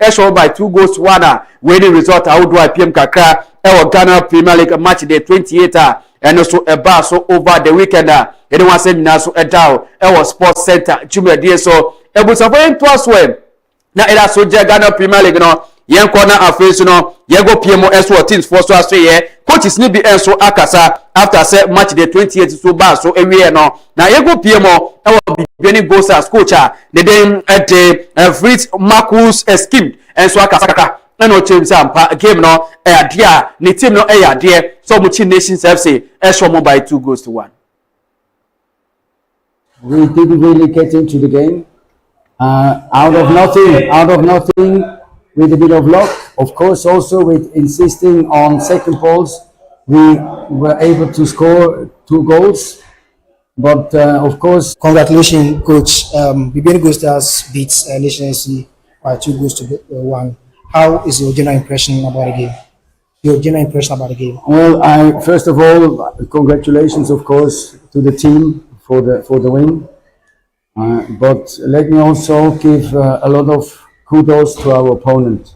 show by 2-1 winning result out do IPM kakra Ghana Premier League match day 28 and also a bar so over the weekend anyone say na so down Sports Center Jumia so e bu safo to aswe na era so Ghana Premier League no yen corner afresh no ye go PMO enso teams for so aswe ye coaches ni bi enso akasa after say match day 28 so bar so ewie no na ye go PMO beginning goals as coach the then at the Fritz Marcus scheme enso akasa kaka and no change ampa game no dia ni team no dia so much Nations FC show more by 2-1. We didn't really get into the game out of nothing with a bit of luck, of course. Also with insisting on second balls, we were able to score 2 goals. But of course, congratulations, coach. Beginning Gold Stars beats Nations FC by 2-1. How is your general impression about the game? Well, first of all, congratulations, of course, to the team for the win. But let me also give a lot of kudos to our opponent,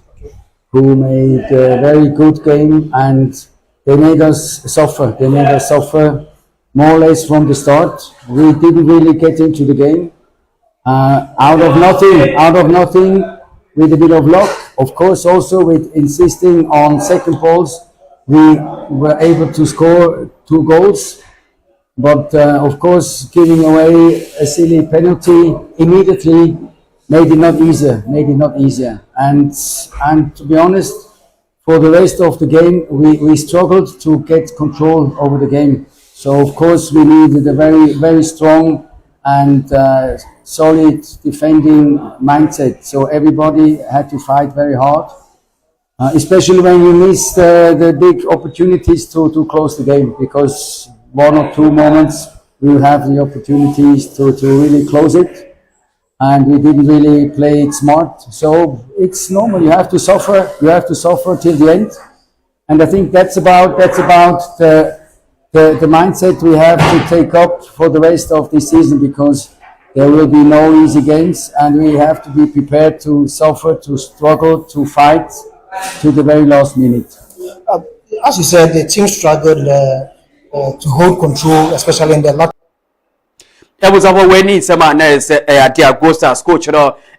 who made a very good game, and they made us suffer. They made us suffer more or less from the start. We didn't really get into the game out of nothing. With a bit of luck, of course, also with insisting on second balls, we were able to score 2 goals. But of course, giving away a silly penalty immediately made it not easier. And to be honest, for the rest of the game, we struggled to get control over the game. So of course, we needed a very, very strong and solid defending mindset. So everybody had to fight very hard, especially when you miss the big opportunities to close the game, because 1 or 2 moments we will have the opportunities to really close it, and we didn't really play it smart. So it's normal. You have to suffer till the end, and I think that's about the mindset we have to take up for the rest of this season, because there will be no easy games, and we have to be prepared to suffer, to struggle, to fight to the very last minute. As you said, the team struggled to hold control, especially in the last. It was our winning summer dear Gold Stars coach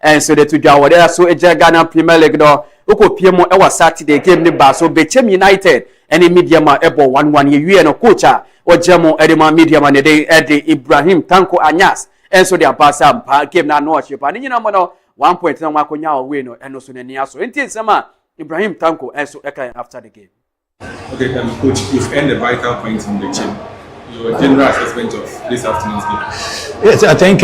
and so the two there so Ghana Premier League no oko PMO e was Saturday game ni ba so Bechem United any media ma ebo 1-1 ye no coach o jamo edema media man dey Ibrahim Tanko Anyas and so the abasa game na no chip and nyina mo no 1 point na makonya away no eno so nani aso enti sama Ibrahim Tanko and so after the game. Okay, coach, you've earned a vital point in the gym. Your general assessment of this afternoon's game? Yes, I think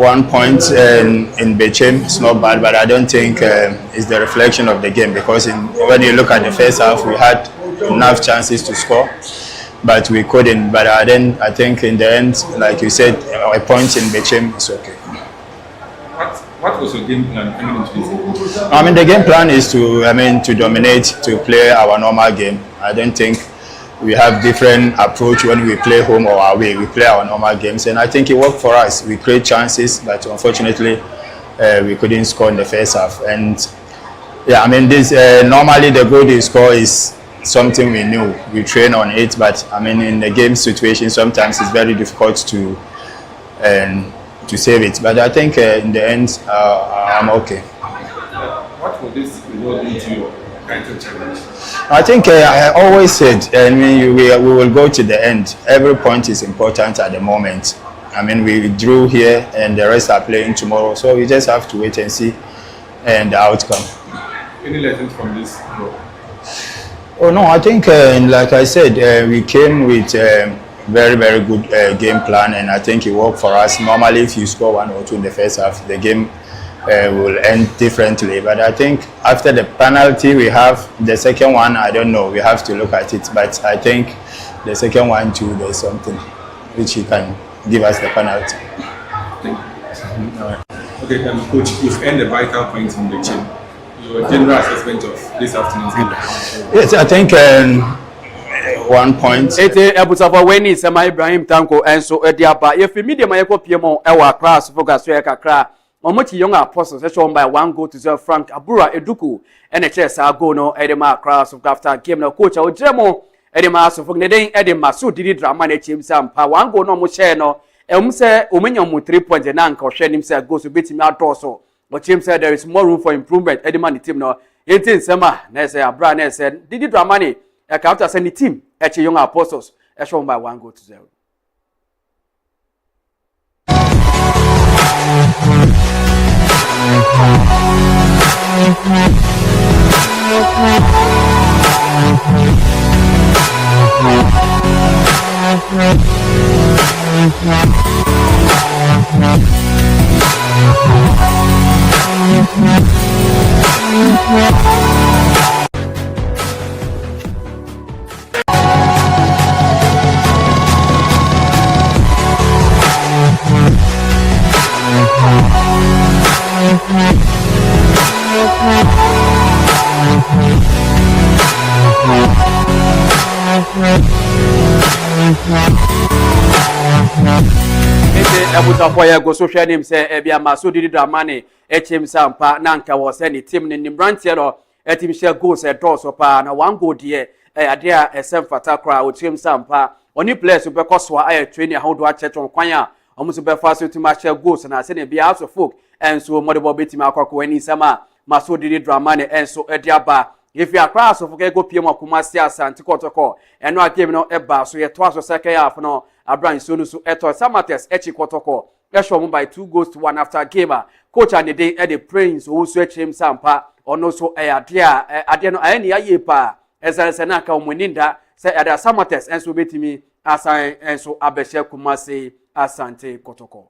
1 point in Bechem is not bad, but I don't think it's the reflection of the game, because when you look at the first half, we had enough chances to score, but we couldn't. But I think in the end, like you said, a point in Bechem is okay. What was your game plan coming into this game? I mean, the game plan is to dominate, to play our normal game. I don't think we have different approach when we play home or away. We play our normal games, and I think it worked for us. We create chances, but unfortunately, we couldn't score in the first half. And yeah, I mean, this normally the goal they score is something we knew. We train on it, but I mean, in the game situation, sometimes it's very difficult to save it. But I think in the end, I'm okay. What will this result do to your title challenge? I think I always said, I mean, we will go to the end. Every point is important at the moment. I mean, we drew here and the rest are playing tomorrow, so we just have to wait and see the outcome. Any lessons from this? Oh no, I think like I said, we came with very, very good game plan, and I think it worked for us. Normally, if you score 1 or 2 in the first half, the game will end differently. But I think after the penalty we have, the second one, I don't know, we have to look at it. But I think the second one too, there's something which he can give us the penalty. Okay, coach, you've earned a vital point in the gym. Your general assessment of this afternoon's game? Yes, I think 1 point. Ete ebusafa weni sema Ibrahim Tanko and so ediaba if media ma yeko PMO ewa class focus so kakra Omochi Young Apostles shown by 1-0 Frank Abura Eduku and a chess go no Edema cross of after game no coach or Jemo Edema so for the day Edema so did drama team sam pa 1 goal no mo share no say Umenya 3 points and anchor share himself goes to beat him out also. But Jim said there is more room for improvement. Edema the team no 18 summer na say Abra na said did drama ni after send the team at Young Apostles shown by 1-0. Abuja go social name say ebia maso didi dramane HM Sampa nanka was any team ni brantie no team share goals e draw so pa na 1 goal de ade a SM Fatakra o team Sampa oni players be koso a training how do a cheton kwan a omuso be fa so team share goals na say na bia out of folk enso modebo betima akoko ani sama maso didi dramane enso ade aba if you are class of go PM Kumasi Asante Kotoko and no game no eba so ye twice second half no Abraham Sonu so eto Samates echi Kotoko Eshom by 2-1 after game coach and the day at the prince who switch him Sampa or no so ade no any aye pa ezana ka omuninda say ada Samates enso betimi asan enso abeshe Kumasi Asante Kotoko.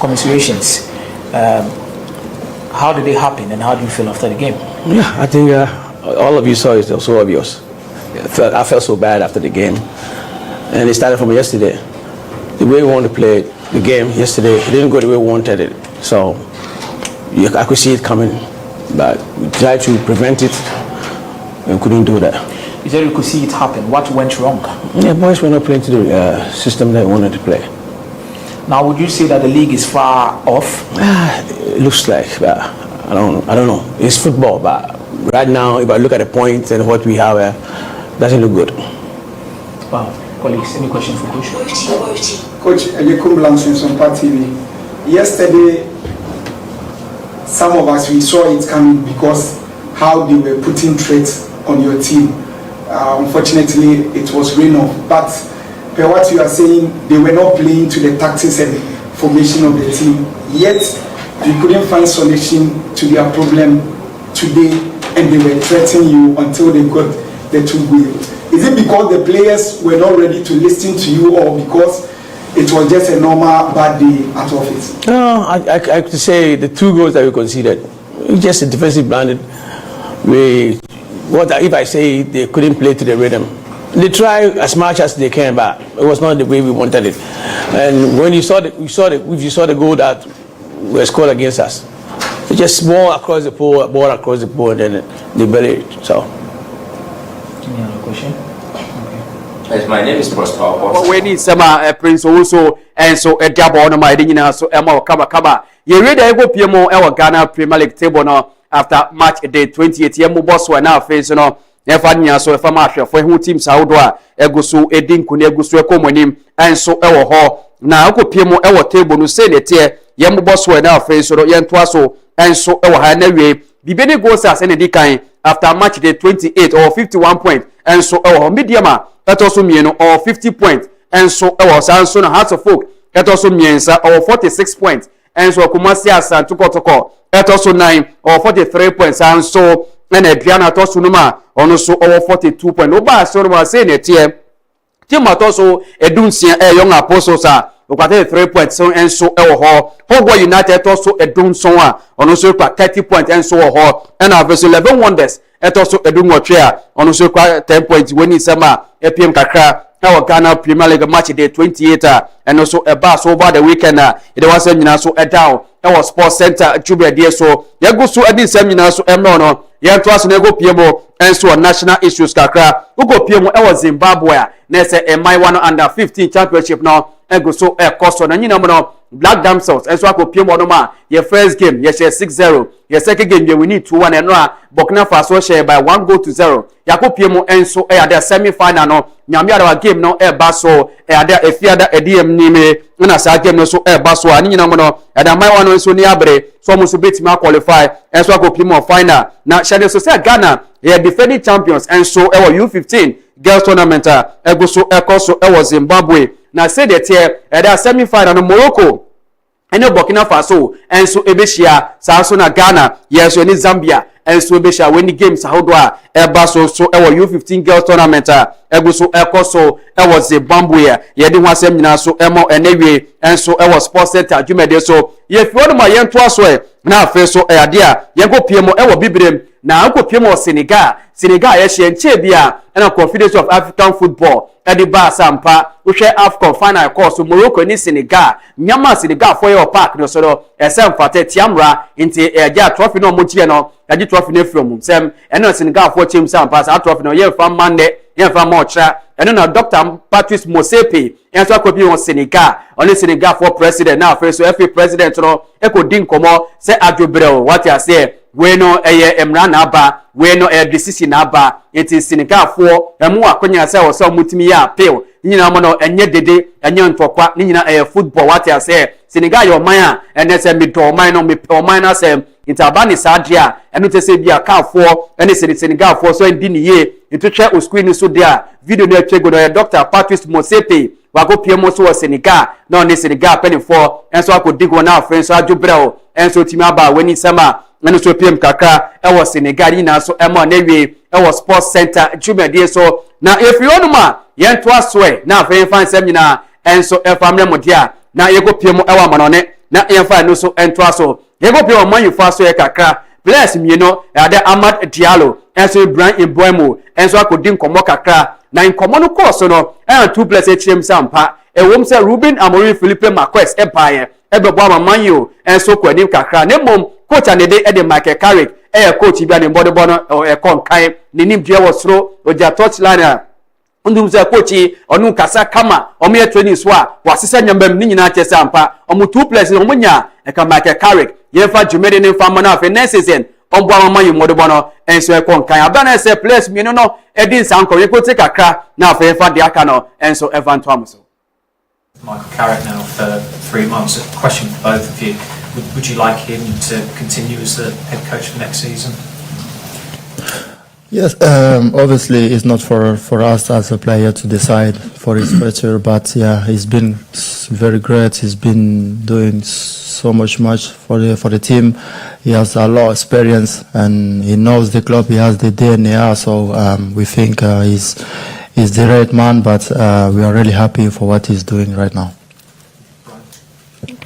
Commiserations. How did they happen and how do you feel after the game? Yeah, I think all of you saw it, so obvious. I felt so bad after the game. And it started from yesterday. The way we wanted to play the game yesterday, it didn't go the way we wanted it. So I could see it coming, but we tried to prevent it and couldn't do that. You said you could see it happen. What went wrong? Yeah, boys were not playing to the system that we wanted to play. Now, would you say that the league is far off? It looks like, but I don't know. It's football, but right now, if I look at the points and what we have, doesn't look good. Wow. Colleagues, any question for Coach? Coach, Elikum Blanchons on Part TV. Yesterday, some of us, we saw it coming because how they were putting threats on your team. Unfortunately, it was rain off. But per what you are saying, they were not playing to the tactics and formation of the team. Yet, they couldn't find solution to their problem today, and they were threatening you until they got the 2 goals. Is it because the players were not ready to listen to you, or because it was just a normal bad day at office? No, I could say the 2 goals that we conceded, just a defensive blinded. If I say they couldn't play to the rhythm, they try as much as they can, but it was not the way we wanted it. And when you saw the goal that was scored against us, it's just ball across the pole, and then they buried it. So. Any other question? Yes, my name is Prosper. We need some Prince also, and so a double on my dinner, so Emma Kaba. You read the PMO, our Ghana Premier League table now after match day 28. Yemu boss were now facing no. Nefanya so efa match for who team Saudwa egusu edinku ne egusu ekomonim and so ewo ho na akọ PMO ewo table no say the tie yemu boss were now facing no yentoa so and so ewo ha na wie bibeni goals as na dikan after match day 28 or 51 point and so ewo mediama etoso mienu or 50 point and so ewo sanso na Hearts of Folk etoso miensa or 46 points and so Kumasi Asante Kotoko etoso 9 or 43 points and so and Adriana Tosunuma ono so over 42 point oba so no say na tie team atoso edunsia Young Apostles a okwate 3 points so enso ewo ho Hogwa United toso edunson a ono so kwa 30 points enso ho and verse 11 Wonders etoso edunwotwe a ono so kwa 10 points weni sama epiem kakra our Ghana Premier League match day 28 and also a bus over the weekend it was so down our sports center Jubia there so you go so adi seminar so no ya to aso na go PMO and so national issues kakra go PMO e was Zimbabwe na say my one under 15 championship now ego so cost na nyina mo no Black Damsels enso akopie mo no ma your first game ye share 6-0 your second game we need 2-1 eno a Burkina Faso share by 1-0 yakopie mo enso ade semi final no nyame ara game no ba so ade efiada ediem ni me na sa game no so ba so ani nyina mo no ade mai wano enso ni abre so mo so betima qualify enso akopie mo final na shade so say Ghana ye defending champions enso U15 girls tournament ego so ekoso Zimbabwe na say the tier ede semi final no Morocco ene Burkina Faso enso ebeshia so na Ghana yeso ni Zambia enso ebeshia when games ahodo a eba so U15 girls tournament ego so ekoso Zimbabwe ye de ho asem nyina so emo enewie enso sports center adwumede so ye fi wono ma ye nto aso na afi so ade a ye go pie mo bibrem na akopie mo Senegal ye hye nche bia na Confederation of African Football edi ba sampa uhwe AFCON final course Morocco ni Senegal nyama Senegal for your park no so do esem fate tiamra nti eja trophy no mogie no eji trophy no from sem eno Senegal for team sampa sa trophy no ye fa mande ye fa mocha eno na Dr. Patrice Motsepe enso akopie on Senegal only Senegal for president now first so FA president no ekodin komo se adwobrel what you say we no emra na aba we no decision na aba it Senegal for emu akonya se wo so mutimi ya appeal nyina mo no enye dede enye ntokwa nyina football what you say Senegal your man and say me do man no me man na say intabani sadria enu te se bia ka for ene Senegal for so ndi ni ye itotwe o screen so dia video na twego no Dr. Patrice Motsepe wago piemo so Senegal na ne Senegal penny for enso akodigo na afren so adwobrel enso timi aba wani sama ene so piem kakra e Senegal ni na so ema na wie e sports center jumedie so na if you onuma yento aswe na afren fan sem nyina enso e famre modia na yego piemo e manone na yemfa no so ento aso yego piemo man you fa so e kakra bless me no ade Amad Diallo enso Brian Imboemo enso akodi nkomo kakra na nkomo no course no two plus HM sampa e wom se Ruben Amorim Philippe Marquez e baye e bebo amaman yo enso kwani kakra ne mom coach anede e de Michael Carrick coach bia ne bodebo no e konkan ne nim dua wosro oja touchline ndum se coach onu kasa kama omo ye training so a wasesa nyambam ni nyina che sampa omo two plus omo nya e ka Michael Carrick ye fa jumede ne fa mana afi next season ombo amaman yo modebo no enso e konkan abana se place mi no edin sanko ye ko take akra na afi fa de aka no enso Evan Thomas. Michael Carrick now for 3 months. A question for both of you. Would you like him to continue as the head coach for next season? Yes, obviously it's not for us as a player to decide for his future, but yeah, he's been very great. He's been doing so much for the team. He has a lot of experience and he knows the club. He has the DNA, so we think he's the right man, but we are really happy for what he's doing right now.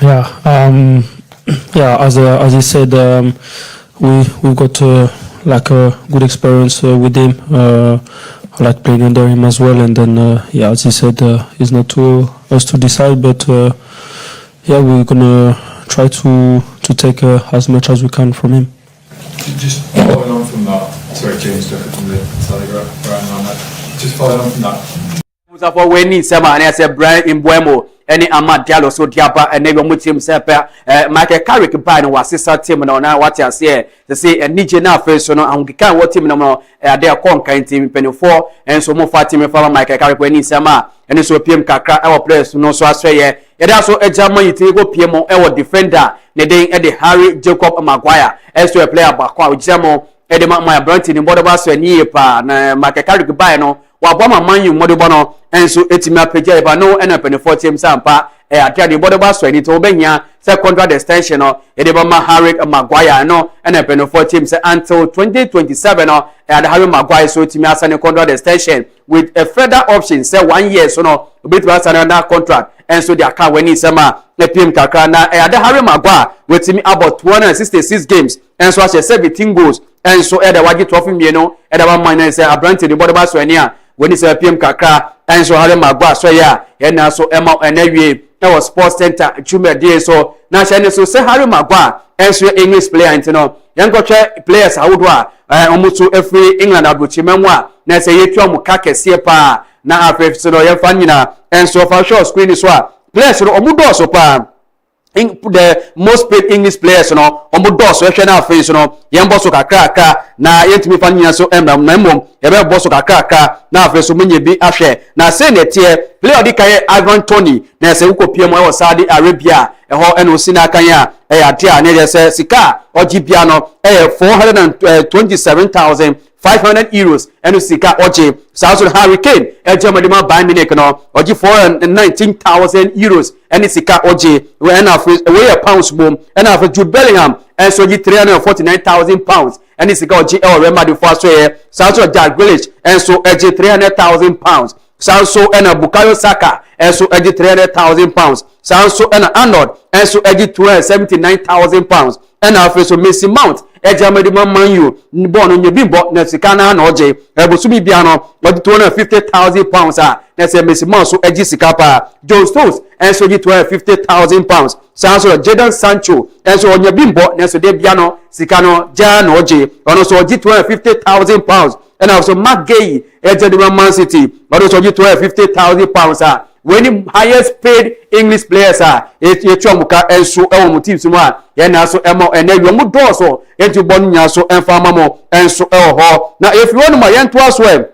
Yeah, as you said, we've got like a good experience with him. I like playing under him as well, and then yeah, as you said, it's not to us to decide, but yeah, we're gonna try to take as much as we can from him. Just following on from that, sorry, James Duffy from the Telegraph, Brian Ahmed. Just following on from that. For winning Sama and I said Brian Imboemo any Amad Diallo so diapa and never mutim sepa Michael Carrick by no assistant team no na what I say to say a nije na first no and can what team no their conquering team penny 4 and so more fat team for Michael Carrick when Sama and so PM kakra our players no so aswe e da so ejama yiti go PM our defender ne den e de Harry Jacob Maguire as to a player back kwa ejamo e de my brand in border bass ni pa na Michael Carrick by no waboma manyu modebo no enso etimi apagya eba no ena penny 4 team sampa atia de bodeba so ani to obenya se contract extension no e de ba Harry Maguire no ena penny 4 team say until 2027 no and Harry Maguire so etimi asane contract extension with a further option say 1 year so no obetimi asane another contract enso de aka wani sema PM kakra na Harry Maguire wetimi about 266 games enso ase 17 goals enso de wagi trophy mieno de ba man say abrante de bodeba so ani a when is a PM kakra and so Harry Maguire so yeah and now so Emma and Ewie that was sports center Jume day so now so say Harry Maguire and so English player you know young players I would almost every England abuchimemwa na say yetu amukake sie pa na afi so no yefanyina and so for sure screen is players no omudo so pa the most paid English players no omudo so ehwe na face no yembo so kakaka na yentimi fa nyina so emram na mom ebe bo so kakaka na face so menye bi ahwe na say netie player di kan Ivan Toney na say ukopie mo e Saudi Arabia eho eno sina kan ya e ade a ne say sika oji bia no 427,500 euros eno sika oji South Hurricane e Germany Bayern Munich no oji 419,000 euros eno sika oji we na we pounds boom eno for Jude Bellingham and so oji 349,000 pounds eno sika oji e Real Madrid for so South Jack Grealish and so oji 300,000 pounds Sanso and a Bukayo Saka and so edgy 300,000 pounds. Sanso and Arnold and so edgy 279,000 pounds. And after so Messi Mount, Edge Man U, born on your bimbo, Nexicana and OJ, Ebusumi Biano, but 250,000 pounds. That's a Messi Mount, so edgy Sicapa, Joe Stones, and so 250,000 pounds. Sanso Jadon Sancho, and so on your bimbo, Neso de Biano, Sicano, Jan OJ, and also 250,000 pounds. And also Mark Gay, Man City, but also 250,000 pounds. When the highest paid English players are, it's Chomuka and so team Suma, and also Emo and then you would also into Bonia so and Famamo and so ho. Now if you want my young to us well.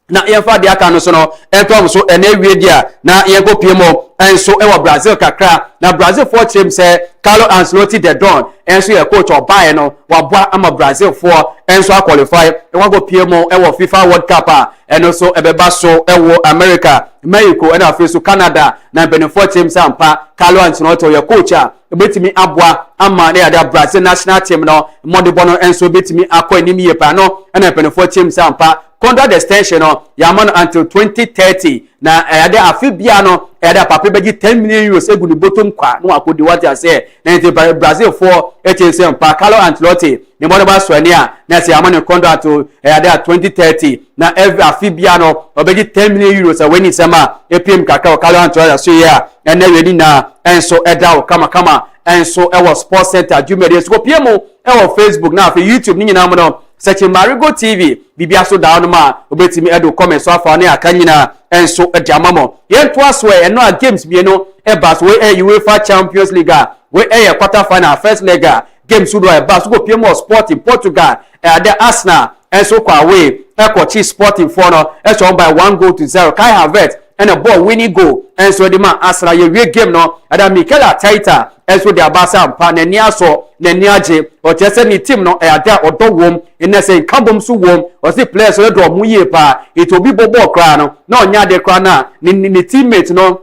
Na yemfa dia kan so no entom so ene wiedia na yenko piemo en so e Brazil kakra na Brazil for team say Carlo Ancelotti the Don en so ye coach obae no waboa ama Brazil for en so qualify e wago piemo e FIFA World Cup en so ebeba so e America Mexico and afi so Canada na benefit team sampa Carlo Ancelotti ye coach betimi aboa ama na ya Brazil national team no modebono en so betimi akọ enim ye pa no na benefit team sampa contract extension no yaman until 2030 na ade afibia no ade papa beji 10 million euros egu ni bottom kwa no akodi what I say na Brazil for HSM pa Carlo Ancelotti ni mo ba so ania na say yaman contract to ade 2030 na every afibia no obeji 10 million euros when it's ama APM kakao Carlo Ancelotti so ya na ready na enso eda kama enso e was sports center jumede so piemo e was Facebook na YouTube ni nyina mo no search MAREGOTV bibia so down ma obetimi edo comment so afa na akanyina enso ediamamo yen to aswe eno a games bi no e bas we UEFA Champions League we quarter final first leg games so do e bas go piemo sport in Portugal the Arsenal enso kwa we e ko chi Sporting for no e so by 1-0 Kai Havertz and a ball winning goal and so the man Arsenal ye game no ada Mikel Arteta and so the abasa pa na nia so na niaje o chese ni team no e ada odo wom in say kambom so wom o say players so do mu ye pa it obi bobo kra no na onya de kra na ni teammate no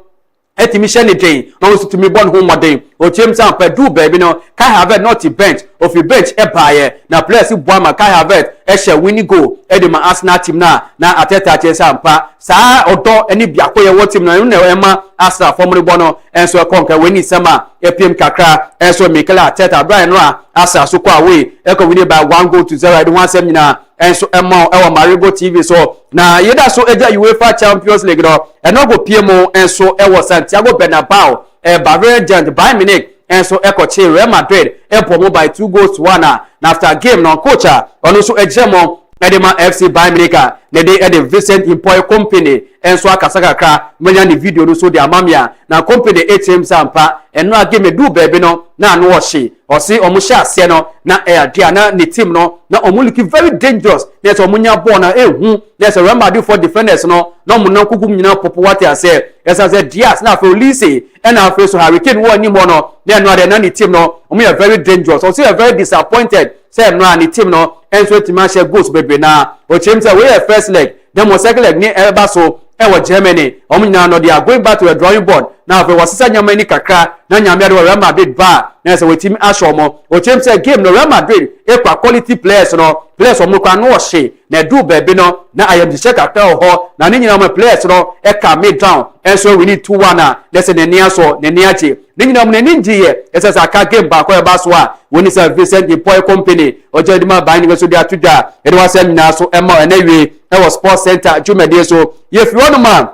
etimi shene den no so to me born home modern o chem sam pa do baby no Kai Havertz not bench of the bench e baaye na players boama Kai Havertz e she winning goal e de ma Arsenal team na Arteta che sam pa sa odo eni biako ye wo team na e ma Arsenal formule bono enso konka weni sama APM kakra enso Mikel Arteta Brian no Arsenal so kwa we e ko win by 1-0 de wan sem nyina enso emo e wo MAREGOTV so na yeda so eja UEFA Champions League no e no go piemo enso e wo Santiago Bernabeu Bavarian Giants Bayern Munich enso ekoche Real Madrid pomo by 2-1 na after game no coach ono so ejemo edema FC Bayern Munich na dey Vincent Impoi company enso akasaka kra menya ni video no so de amamia na company HM sampa eno agame du bebe no na no oshi osi omusha ase no na dia na ni team no na omuliki very dangerous na so omunya ball na ehu na so Real for defenders no na omunna kugum nyina popo what I say esa say Diaz na for Lise and after so Hurricane one ni mo no na de na ni team no omuya very dangerous so say very disappointed say no ni team no enso team share goals bebe na o chem say we first leg then mo second leg ni eba so e Germany omunya no they are going back to the drawing board now for wasisa nyamani kakra na nyame de Real Madrid ba na say we team ashomo o chem say game no Real Madrid e kwa quality players no players omo kwa no she na do bebe no na I am the check after ho na ni nyina mo players no e ka mid down and so we need 2-1 na let's say nenia so nenia che ni nyina mo neni njiye esa sa ka game ba ko e ba so a woni say Vincent Impoi company o je di ma ba ni so dia tuja e de wa say nyina so e ma enewe e was sports center jumede so if you want man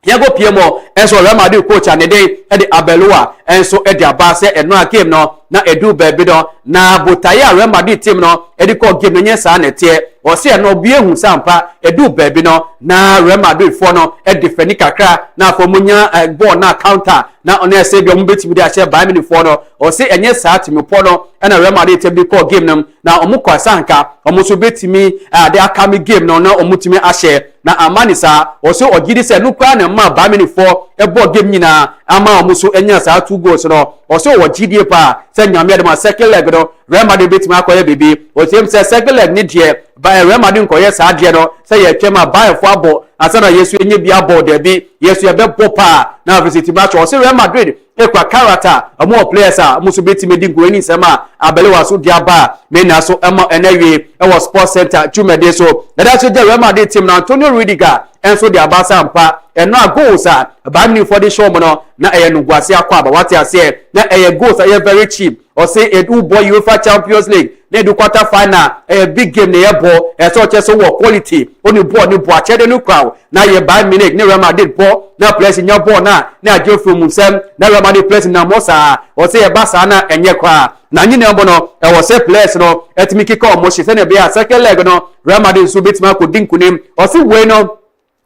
yago piemo enso Real Madrid coach anede e de Abeloa enso e de abase eno a game no na edu baby no na botaya Real Madrid team no edi ko game no nya sa na tie o se no bie hu sampa edu baby no na Real Madrid for no e defend kakra na for munya ball na counter na ona ese bi o mbetimi de ache Bayern Munich for no o se enye sa timi po no na Real Madrid team bi ko game no na omu kwasa nka omu so betimi de akami game no na omu timi ache na amanisa o se ogidi se nukwa na ma Bayern Munich for e ball game nyina ama omu so enya sa 2 goals no o se ogidi pa se nyame de ma second leg no Real Madrid betimi akoye bibi o se second leg ni die by Real Madrid koye sa de no se ye twema Bayern for abo asana Yesu enye bia ball de bi Yesu e be popa na visit match o se Real Madrid ekwa character amo players a musu betimi di ngoni sema abelewa so dia ba me na so ema enewe e was sports center tumede so that so the Real Madrid team na Antonio Rudiger enso dia ba sampa eno a goals a Bayern for the show no na eyenugwase akwa aba wate ase na goals are very cheap or say it boy UEFA Champions League na do quarter final big game na yebo so cheso wo quality oni ball ni bo achede no crowd na ye Bayern Munich ni Real Madrid ball na place nya ball na ajo from Musem na Real Madrid place na Mosa or say e basa na enye kwa na nyine mbo no e wo say place no etimi kika o mo hye se na be a second leg no Real Madrid so betima ko dinkunim or say we no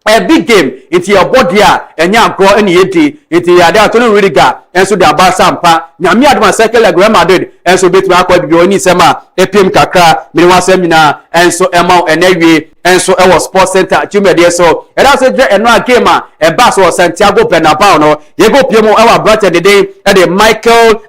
a big game into your body enya grow any yedi into ya da Antonio Rudiger enso da ba sampa nyame adma second leg Real Madrid enso betu akwa bi oni sema epiem kakra mini wasem nyina enso ema enewie enso e was sports center tumede so e da so eno a game e ba so Santiago Bernabeu no ye go piemo e wa brother de de Michael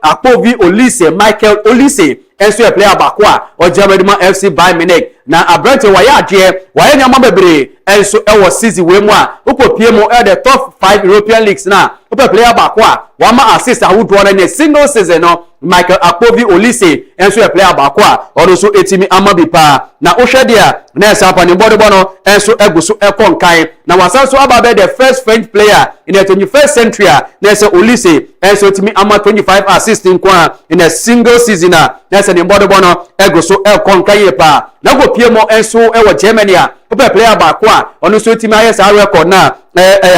Olise enso e player bakwa o German FC Bayern Munich na abrante waya ade waya nyama bebre enso e was season we mu a piemo e the top 5 European leagues na player bakwa wama assist awudo na ne single season no Michael Olise enso e player bakwa odo etimi amabipa na ohwedia na esapa ne bodo no enso eguso ekonkan na wasanso ababe the first French player in the 21st century na se Olise enso etimi ama 25 assisting kwa in a single season na se ne bodo no eguso ekonkan yepa na go piemo enso e wo Germany a player bakwa ono so etimi ayesa record na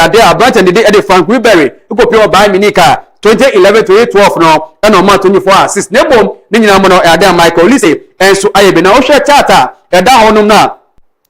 ade abranche de Frank Ribery go piemo Bayern Munich 2011 to 2012 no eno ma 24 assist ne bom ni nyina mo no ade Michael Olise enso ayebe na ohwe chata eda honum na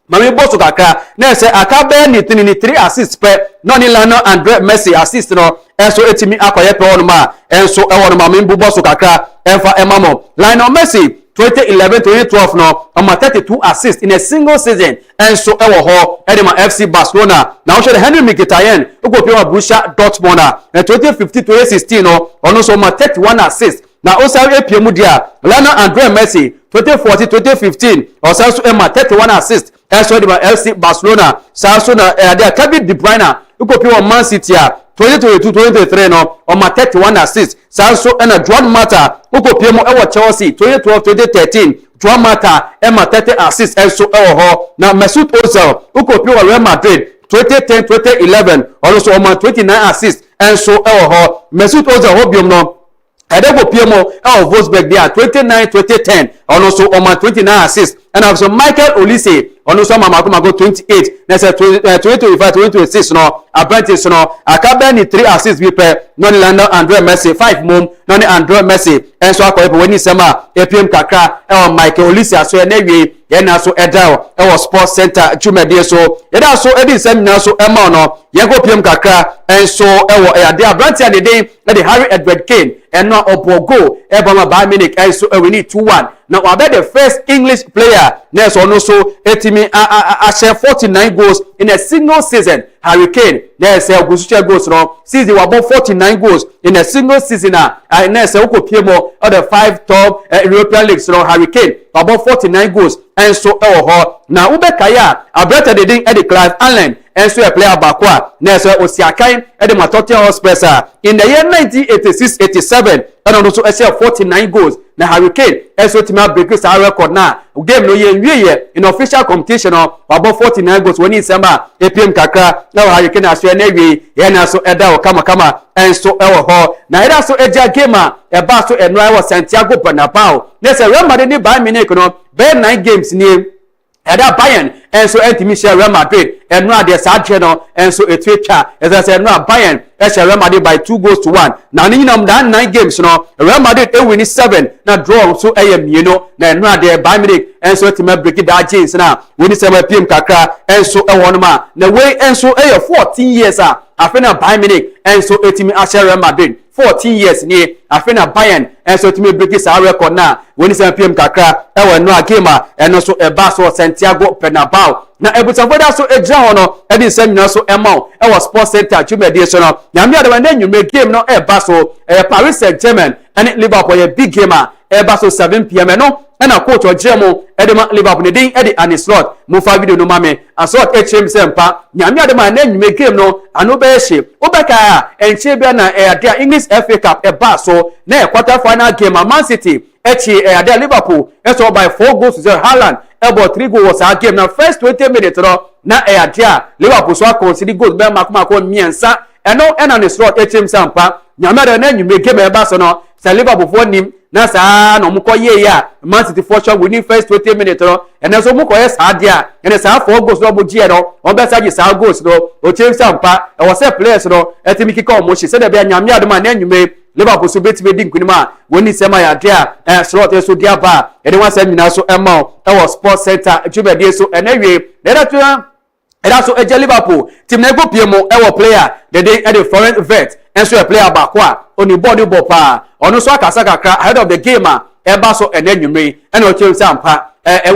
mami boso kakra na se akabe ni 3 assist pe no ni Lionel Andre Messi assist no enso etimi akoye pe honum a enso e honum mami boso kakra enfa emamo Lionel Messi 2011 to 2012 no ama 32 assists in a single season enso e wo ho edema FC Barcelona na wo share Henry Mkhitaryan ugo pia Borussia Dortmund na 2015 to 2016 no ono so ma 31 assists na osawe epiemu dia Lionel Andre Messi 2014 2015 osaso ema 31 assists enso edema FC Barcelona saso na dia Kevin De Bruyne ugo pia Man City 2022-2023 no on my 31 assists sanso ena Juan Mata uko piemo ewo Chelsea 2012-2013 Juan Mata ema 30 assists enso ewo ho na Mesut Ozil uko piemo Real Madrid 2010-2011 also on my 29 assists enso ewo ho Mesut Ozil ho biom no edego piemo ewo Wolfsburg dia 2009-2010 also on my 29 assists and also Michael Olise ono so mama ko 28 na say 2025-2026 no apprentice no akabe ni 3 assists bi pe no ni Lionel Andre Messi 5 mom no ni Andre Messi enso akoye pe woni sema epiem kakra e Michael Olise aso e na wie ye na so edao e sports center tumede so ye da so edi sem na so e ma no ye go piem kakra enso e ade apprentice de den e Harry Edward Kane eno obogo e ba ma Bayern Munich enso e we need 2-1 now about the first English player na so no so etimi a share 49 goals in a single season. Harry Kane na say ogusuche goals no season we about 49 goals in a single season na say okopiemo of the 5 top European leagues no Harry Kane about 49 goals and so ho na ubekaya abrata de din Eddie Clive Allen and so a player bakwa na say Osiakan Eddie Matotian Hospital in the year 1986-87 and also a share 49 goals na Harry Kane eso tima break sa record na game no ye in official competition about 49 goals when December epm kakra na Harry Kane aso na wie ye na so eda o kama enso ewo ho na eda so eja game e ba so enwa wa Santiago Bernabeu na se Real Madrid ni Bayern Munich no be 9 games ni Eda Bayern enso entimi share Real Madrid eno ade sa no enso etwetwa say eno Bayern share Real Madrid by 2-1 na nyinam da 9 games no Real Madrid win 7 na draw so mieno na eno ade Bayern Munich enso etima break da jeans na win 7 pm kakra enso no ma na we enso 14 years afena Bayern Munich enso etimi share Real Madrid 14 years ni afena Bayern enso etimi break sa record na win 7 pm kakra no game eno so eba so Santiago Bernabeu na ebutafo so egira hono edi nsem nyina so emao was Sports Center chumedie so no nyame ade wan nyume game no eba so Paris Saint-Germain and Liverpool a big game eba so 7 pm no na coach ojemo edema Liverpool ne din edi Anislot mo fa video no mame asot HM sempa nyame ade man nyume game no ano be hye obeka enche bia na ade English FA Cup eba so na quarter final game Man City echi ade Liverpool so by 4-0 Haaland about 3 goals was our game now first 20 minutes na ade Liverpool so consider goals be makoma miensa eno na slot HM sampa nyame ade na nyume game eba so no say Liverpool for nim na sa no mko ye ya Man City for sure winning first 20 minutes and so mko yes adia and sa 4 goals no bogie no on be sa sa goals no o change sampa e was a players no etimi kika mo shi se de be nyame adoma na nyume Liverpool so beti be din kunima woni sema ya dia slot so dia ba e de wan sa nyina so ema e was Sports Center jubedie so enewie Era so eje Liverpool team na go piemo e wo player the day e the foreign vet enso a player ba kwa oni body ball pa ono so akasa kakra ahead of the game e ba so enanwumre e na o chem sampa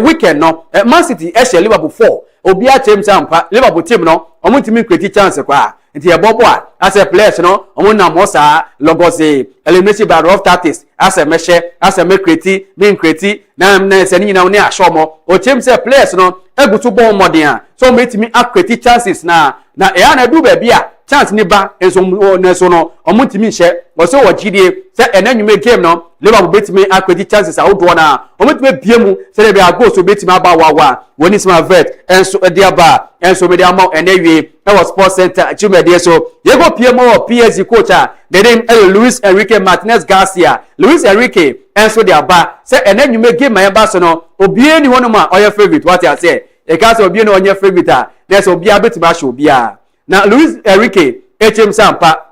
weekend no Man City e share Liverpool 4 obi a chem sampa Liverpool team no omo timi create chance kwa nti e bobo as a players no omo na mo sa logose elimination by rough tactics as a meshe as a create me create na se ni na oni ashomo o chem say players no egutu bon modern so metimi create chances na e na du ba bia chance ni ba enso na so no omutimi hye wo so wo gidie se enanwume game no Liverpool betimi create chances awodo na omutimi biemu se de bia go so betimi aba wawa woni sima vet enso de aba enso me de ama enewie e was Sports Center chumedie so yego piemo PSG coach the name Luis Enrique Martinez Garcia Luis Enrique enso de aba se enanwume game ma ba so no obie ni hono ma oye favorite what I say e ka se obie no onye favorite na so obia betimi ahwe obia na Luis Enrique HM sampa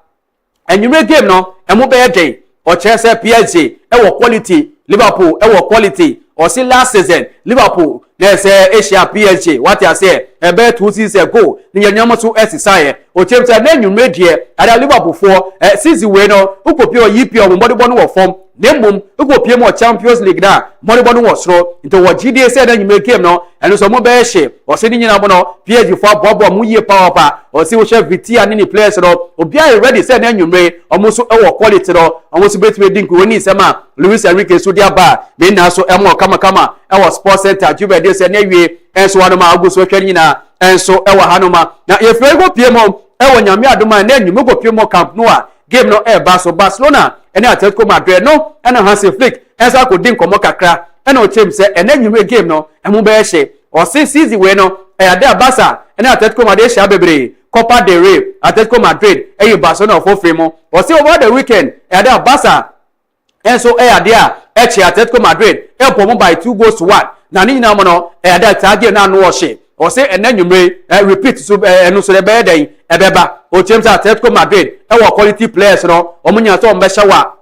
enwume game no emo be dey o chese PSG e wo quality Liverpool e wo quality o si last season Liverpool na say Asia PSG what I say e be 2 seasons ago ni nyanyamo so exercise o chemse na enwume die ada Liverpool for season we no ukopie o yipi o mbodibon no form nembom ukopie mo Champions League na mbodibon no soro into wo GDA say na enwume game no eno so mo be hye o se ni nyina mo no PSG for bobo mo yie power pa o se wo chef Vitia ni players no obi are ready say na enwume omo so e wo quality no omo so betwe dinku woni sema Luis Enrique so dia ba me na so emo kama e wo Sports Center jubede say na wie enso wano ma aguso twa nyina enso e wo hanoma na ye fere go pie mo e wo nyame adoma na enwume go pie mo Camp Nou game no e ba so Barcelona ene Atletico Madrid no ene Hansi Flick enso akodi nkomo kakra ene o chem se ene enwume game no emu be hye o se season we no e ade Barca ene Atletico Madrid sha bebre Copa del Rey Atletico Madrid e Barcelona for free mo o se over the weekend e ade Barca enso e ade e che Atletico Madrid e pomo by 2-1 na ni nyina mo no e ade tag na no o hye o se enanwumre repeat so eno so de be den e beba o chem say Atletico Madrid e wo quality players no omunya so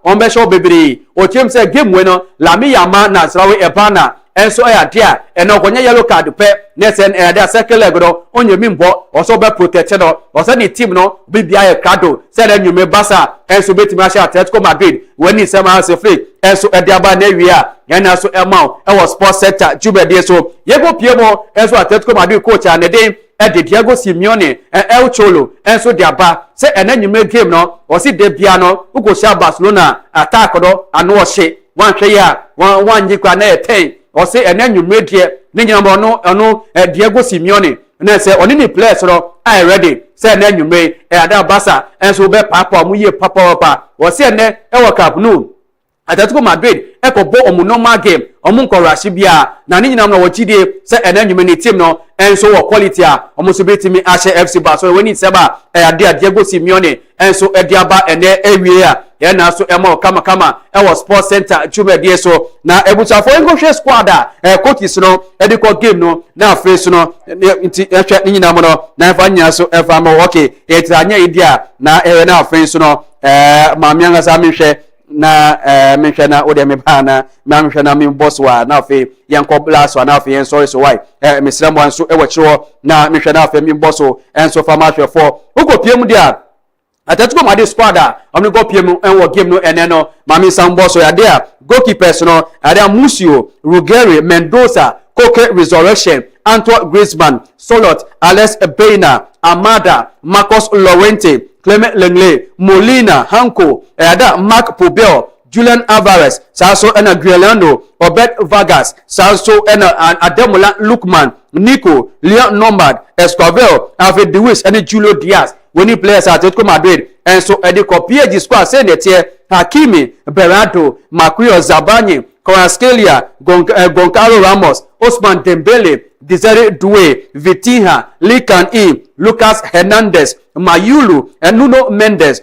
ombe show bebre o chem say game we no Lamine Yamal na Zraoui Ebana enso e ade eno konye yellow card pe nesen e ade second leg no onye mimbo o so be protect no o say the team no bibia e krado say na nwume Barca enso betimi asha Atletico Madrid woni sema Hansi Flick enso e de aba na wia yana so emao e was Sports Center jubedie so yego piemo enso Atletico Madrid coach anede e Diego Simeone El Cholo enso de aba say enanwume game no o si de bia no uko sha Barcelona attack no anu o hye wan hwe ya wan jikwa na 10 o say enanwume de ni nyamba no Diego Simeone na say oni ni players no I ready say enanwume ada Barca enso be papa mu ye papa o say ne e wo Camp Nou Atletico Madrid ekobo omo normal game omo nkorashi bia na ni nyinam na wochide se enanwume ni team no enso wo quality a omo so betimi ahye FC Barcelona woni seba ade Diego Simeone enso ediaba ene ewie a ye na so ema kama wo Sports Center chumedie so na ebutafo engohwe squad a coaches no ediko game no na face no nti ehwe ni nyinam no na fa nya so efa ma okay etanya idia na na face no mamianga sa mehwe na menhwe na ode me ba na menhwe na me boss wa na afi yanko blast wa na afi en sorry so why mesramo anso e wachiro na menhwe na afi me boss enso fa ma hwe for ukopiem dia Atletico Madrid squad omni go piem en wo game no eneno mami sam boss ya dia goalkeepers no ada Musio Ruggeri Mendoza Koke Resurrection Antoine Griezmann Solot Alex Beina Amada Marcos Llorente Clement Lenglet Molina Hanko ada Mark Pobel Julian Alvarez Saso and Guillermo Obed Vargas Saso and Ademola Lukman Nico Leon Lombard Escovel Alfred Lewis and Julio Diaz when he plays at Atletico Madrid and so at the copy squad send it here Hakimi Berardo Marquinhos Zabani Kvaratskhelia Goncalo Ramos Osman Dembele Desire Doué Vitinha Likan E Lucas Hernandez Mayulu and Nuno Mendes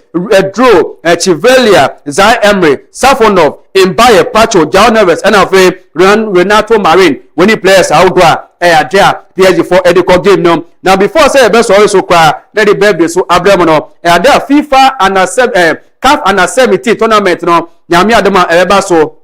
Dro Chivelia Zai Emery Safonov Mbaye Pacho João Neves and Alfred Renato Marin when he plays outdoor there PSG for Edico game no now before say best also cry let the baby so abremono there FIFA under CAF under 17 tournament no nyame adema eba so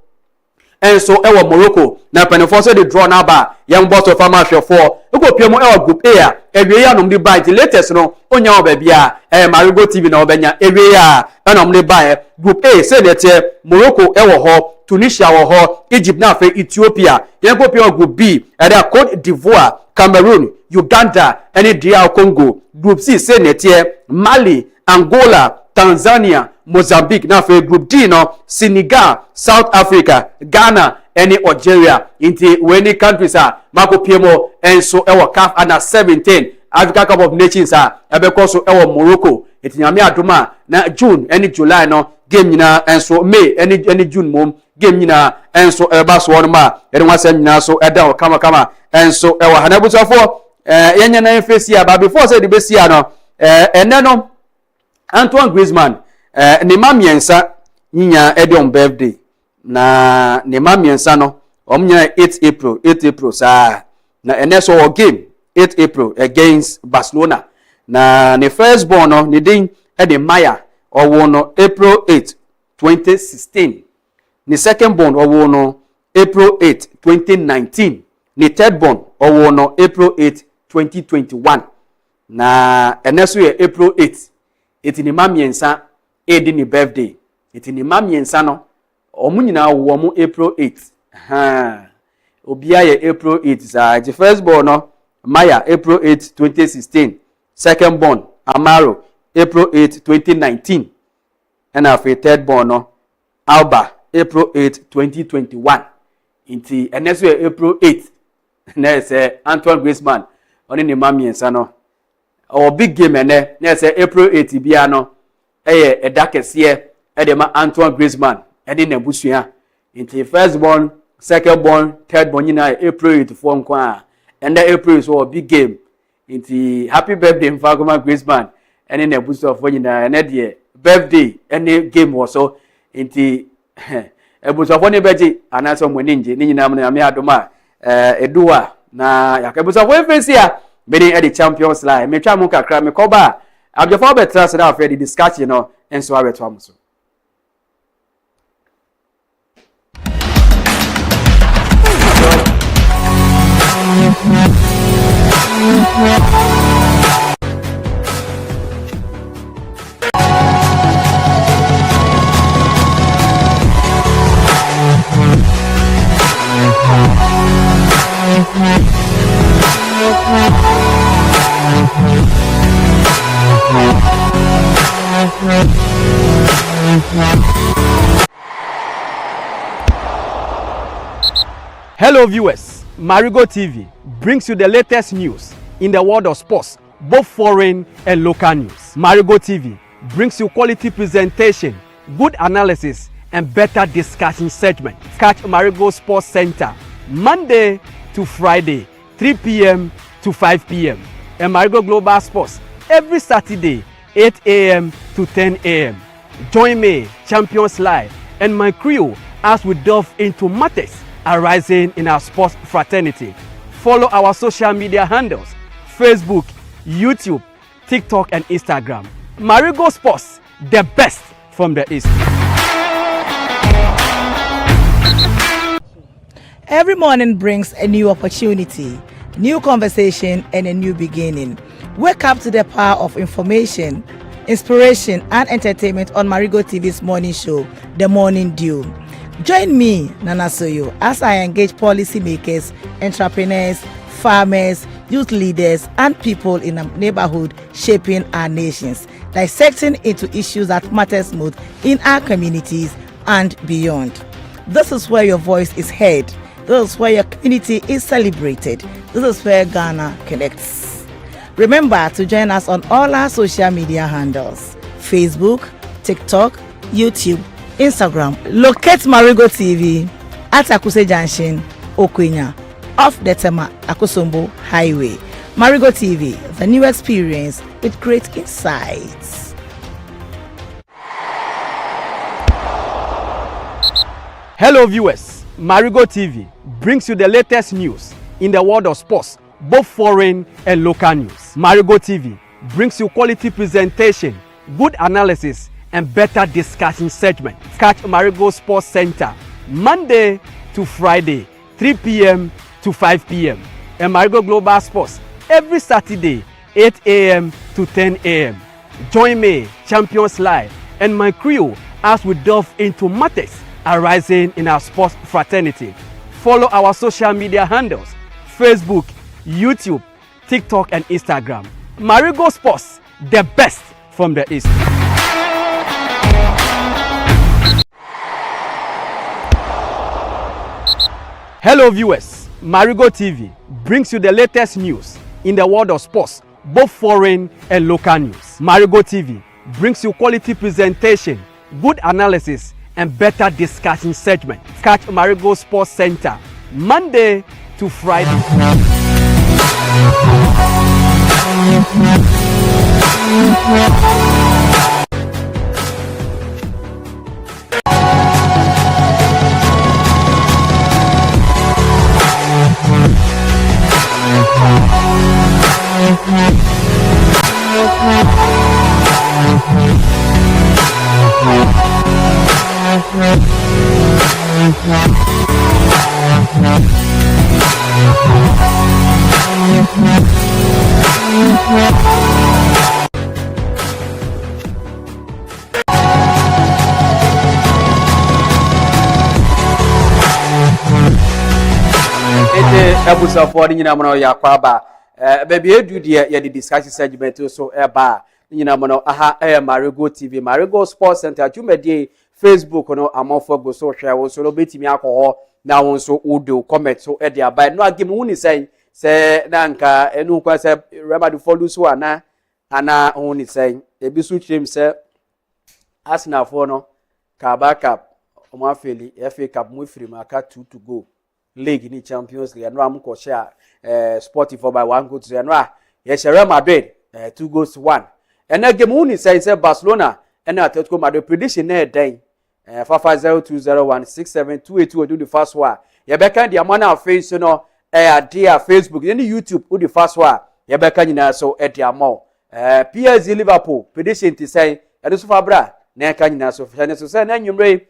and so ewo Morocco na penefo say the draw na ba young boss of farmer for ugo piemo ewo group A ewie ya no mdi buy the latest no onya oba bia Marego TV na obenya ewie ya na mdi buy group A say that Morocco ewo ho Tunisia wo ho Egypt na fe Ethiopia yen go pio group B ada Cote d'Ivoire Cameroon Uganda and DR Congo group C say netie Mali Angola Tanzania Mozambique na fe group D no Senegal South Africa Ghana and Algeria into when countries are Marco Piemo and so our CAF under 17 Africa Cup of Nations are because our Morocco it nyame adoma na June and July no game nyina and so May any June mom game nyina and so eba so one ma ene wasem nyina so eda kama and so ewa hanabusafo yenya na face ya ba before say the best ya no ene no Antoine Griezmann ne mamiensa nyinya ede birthday na ne mamiensa no omnya 8 April sa na ene so game 8 April against Barcelona na ne first born no ne din ede Maya owo no April 8 2016 ne second born owo no April 8 2019 ne third born owo no April 8 2021 na ene so ye April 8 eti ni mamiensa edi ni birthday eti ni mamiensa no omu nyina wo mu April 8 obia ye April 8 za the first born no Maya April 8 2016 second born Amaro April 8 2019 and after third born no Alba April 8 2021 inti eneso April 8 na say Antoine Griezmann oni ni mamiensa no our big game ene na say April 8 bia no eye edakese e de ma Antoine Griezmann e de nabusua inti first born second born third born nyina April 8 for nkwa and the April is a big game inti happy birthday mfagoma Griezmann ene nabusua for nyina ene de birthday ene game was so inti ebusua for ne beji anaso moninje ni nyina na me adoma eduwa na yakebusua for face ya beni at the Champions League me twa mu kakra me koba abjefo betra se da for the discussion no enso abeto amuso. Hello viewers, Marego TV brings you the latest news in the world of sports, both foreign and local news. Marego TV brings you quality presentation, good analysis and better discussion segment. Catch Marego Sports Center Monday to Friday, 3 p.m. to 5 p.m. and Marego Global Sports every Saturday, 8 a.m. to 10 a.m. Join me, Champions Live, and my crew as we delve into matters arising in our sports fraternity. Follow our social media handles: Facebook, YouTube, TikTok, and Instagram. Marego Sports, the best from the East. Every morning brings a new opportunity, new conversation, and a new beginning. Wake up to the power of information, inspiration, and entertainment on Marego TV's morning show, The Morning Dew. Join me, Nana Soyo, as I engage policymakers, entrepreneurs, farmers, youth leaders, and people in the neighborhood shaping our nations, dissecting into issues that matters most in our communities and beyond. This is where your voice is heard. This is where your community is celebrated. This is where Ghana connects. Remember to join us on all our social media handles: Facebook, TikTok, YouTube, Instagram. Locate Marego TV at Akuse Junction, Okwenya, off the Tema Akosombo Highway. Marego TV, the new experience with great insights. Hello viewers, Marego TV brings you the latest news in the world of sports, both foreign and local news. Marego TV brings you quality presentation, good analysis, and better discussion segment. Catch Marego Sports Center Monday to Friday, 3 p.m. to 5 p.m. and Marego Global Sports every Saturday, 8 a.m. to 10 a.m. Join me, Champions Live, and my crew as we delve into matters arising in our sports fraternity. Follow our social media handles: Facebook, YouTube, TikTok, and Instagram. Marego Sports, the best from the East. Hello viewers, Marego TV brings you the latest news in the world of sports, both foreign and local news. Marego TV brings you quality presentation, good analysis, and better discussion segment. Catch Marego Sports Center Monday to Friday. Ebusa for the Yinamono Yakwaba. Baby, you do the discussion segment so eba. Yinamono aha Marego TV, Marego Sports Center, Jumedi, Facebook, no, I'm off for social, so no bit me alcohol. Now also udo comment so edia by no give me uni say nanka enu kwa say remember to follow so ana uni say ebi so chim say Arsenal for no ka backup omo afeli FA Cup mu free maka 2 to go league ni Champions League no am ko share Spotify by 1 goal to no ye share Real Madrid 2 goals to 1 and na game uni say Barcelona and Atletico Madrid prediction na den 5502016728 do the first one. You better the amount of face no dear Facebook and YouTube do the first one. You better you so at the amount. PSG Liverpool prediction to say and so far bra na kan you so say na nyumre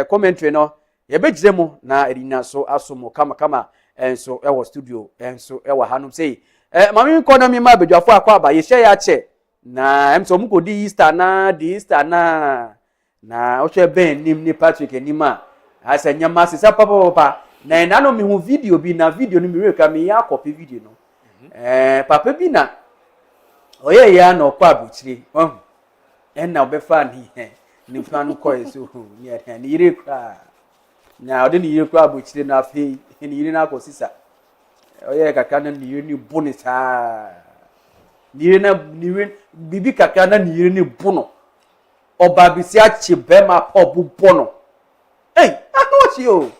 commentary no. You be jemo na edina so asomo kama and so e was studio and so e wa hanum say mami nkono mi ma bedwafo akwa ba ye share ya che na em so mu ko di Easter na na oche ben nim ni Patrick enima asa nyama sisa papa na no mi hu video bi na video ni mi reka mi ya copy video no papa bi na oye ya no kwa buchiri en na obefa ni fan ko eso ni ire kwa na ode ni ire kwa buchiri na fe ni ire na ko sisa oye kaka na ni ire ni bonita ni ire na ni bibi kaka na ni ire ni bono Obabisi achi bema pobu bono. Hey, I know you.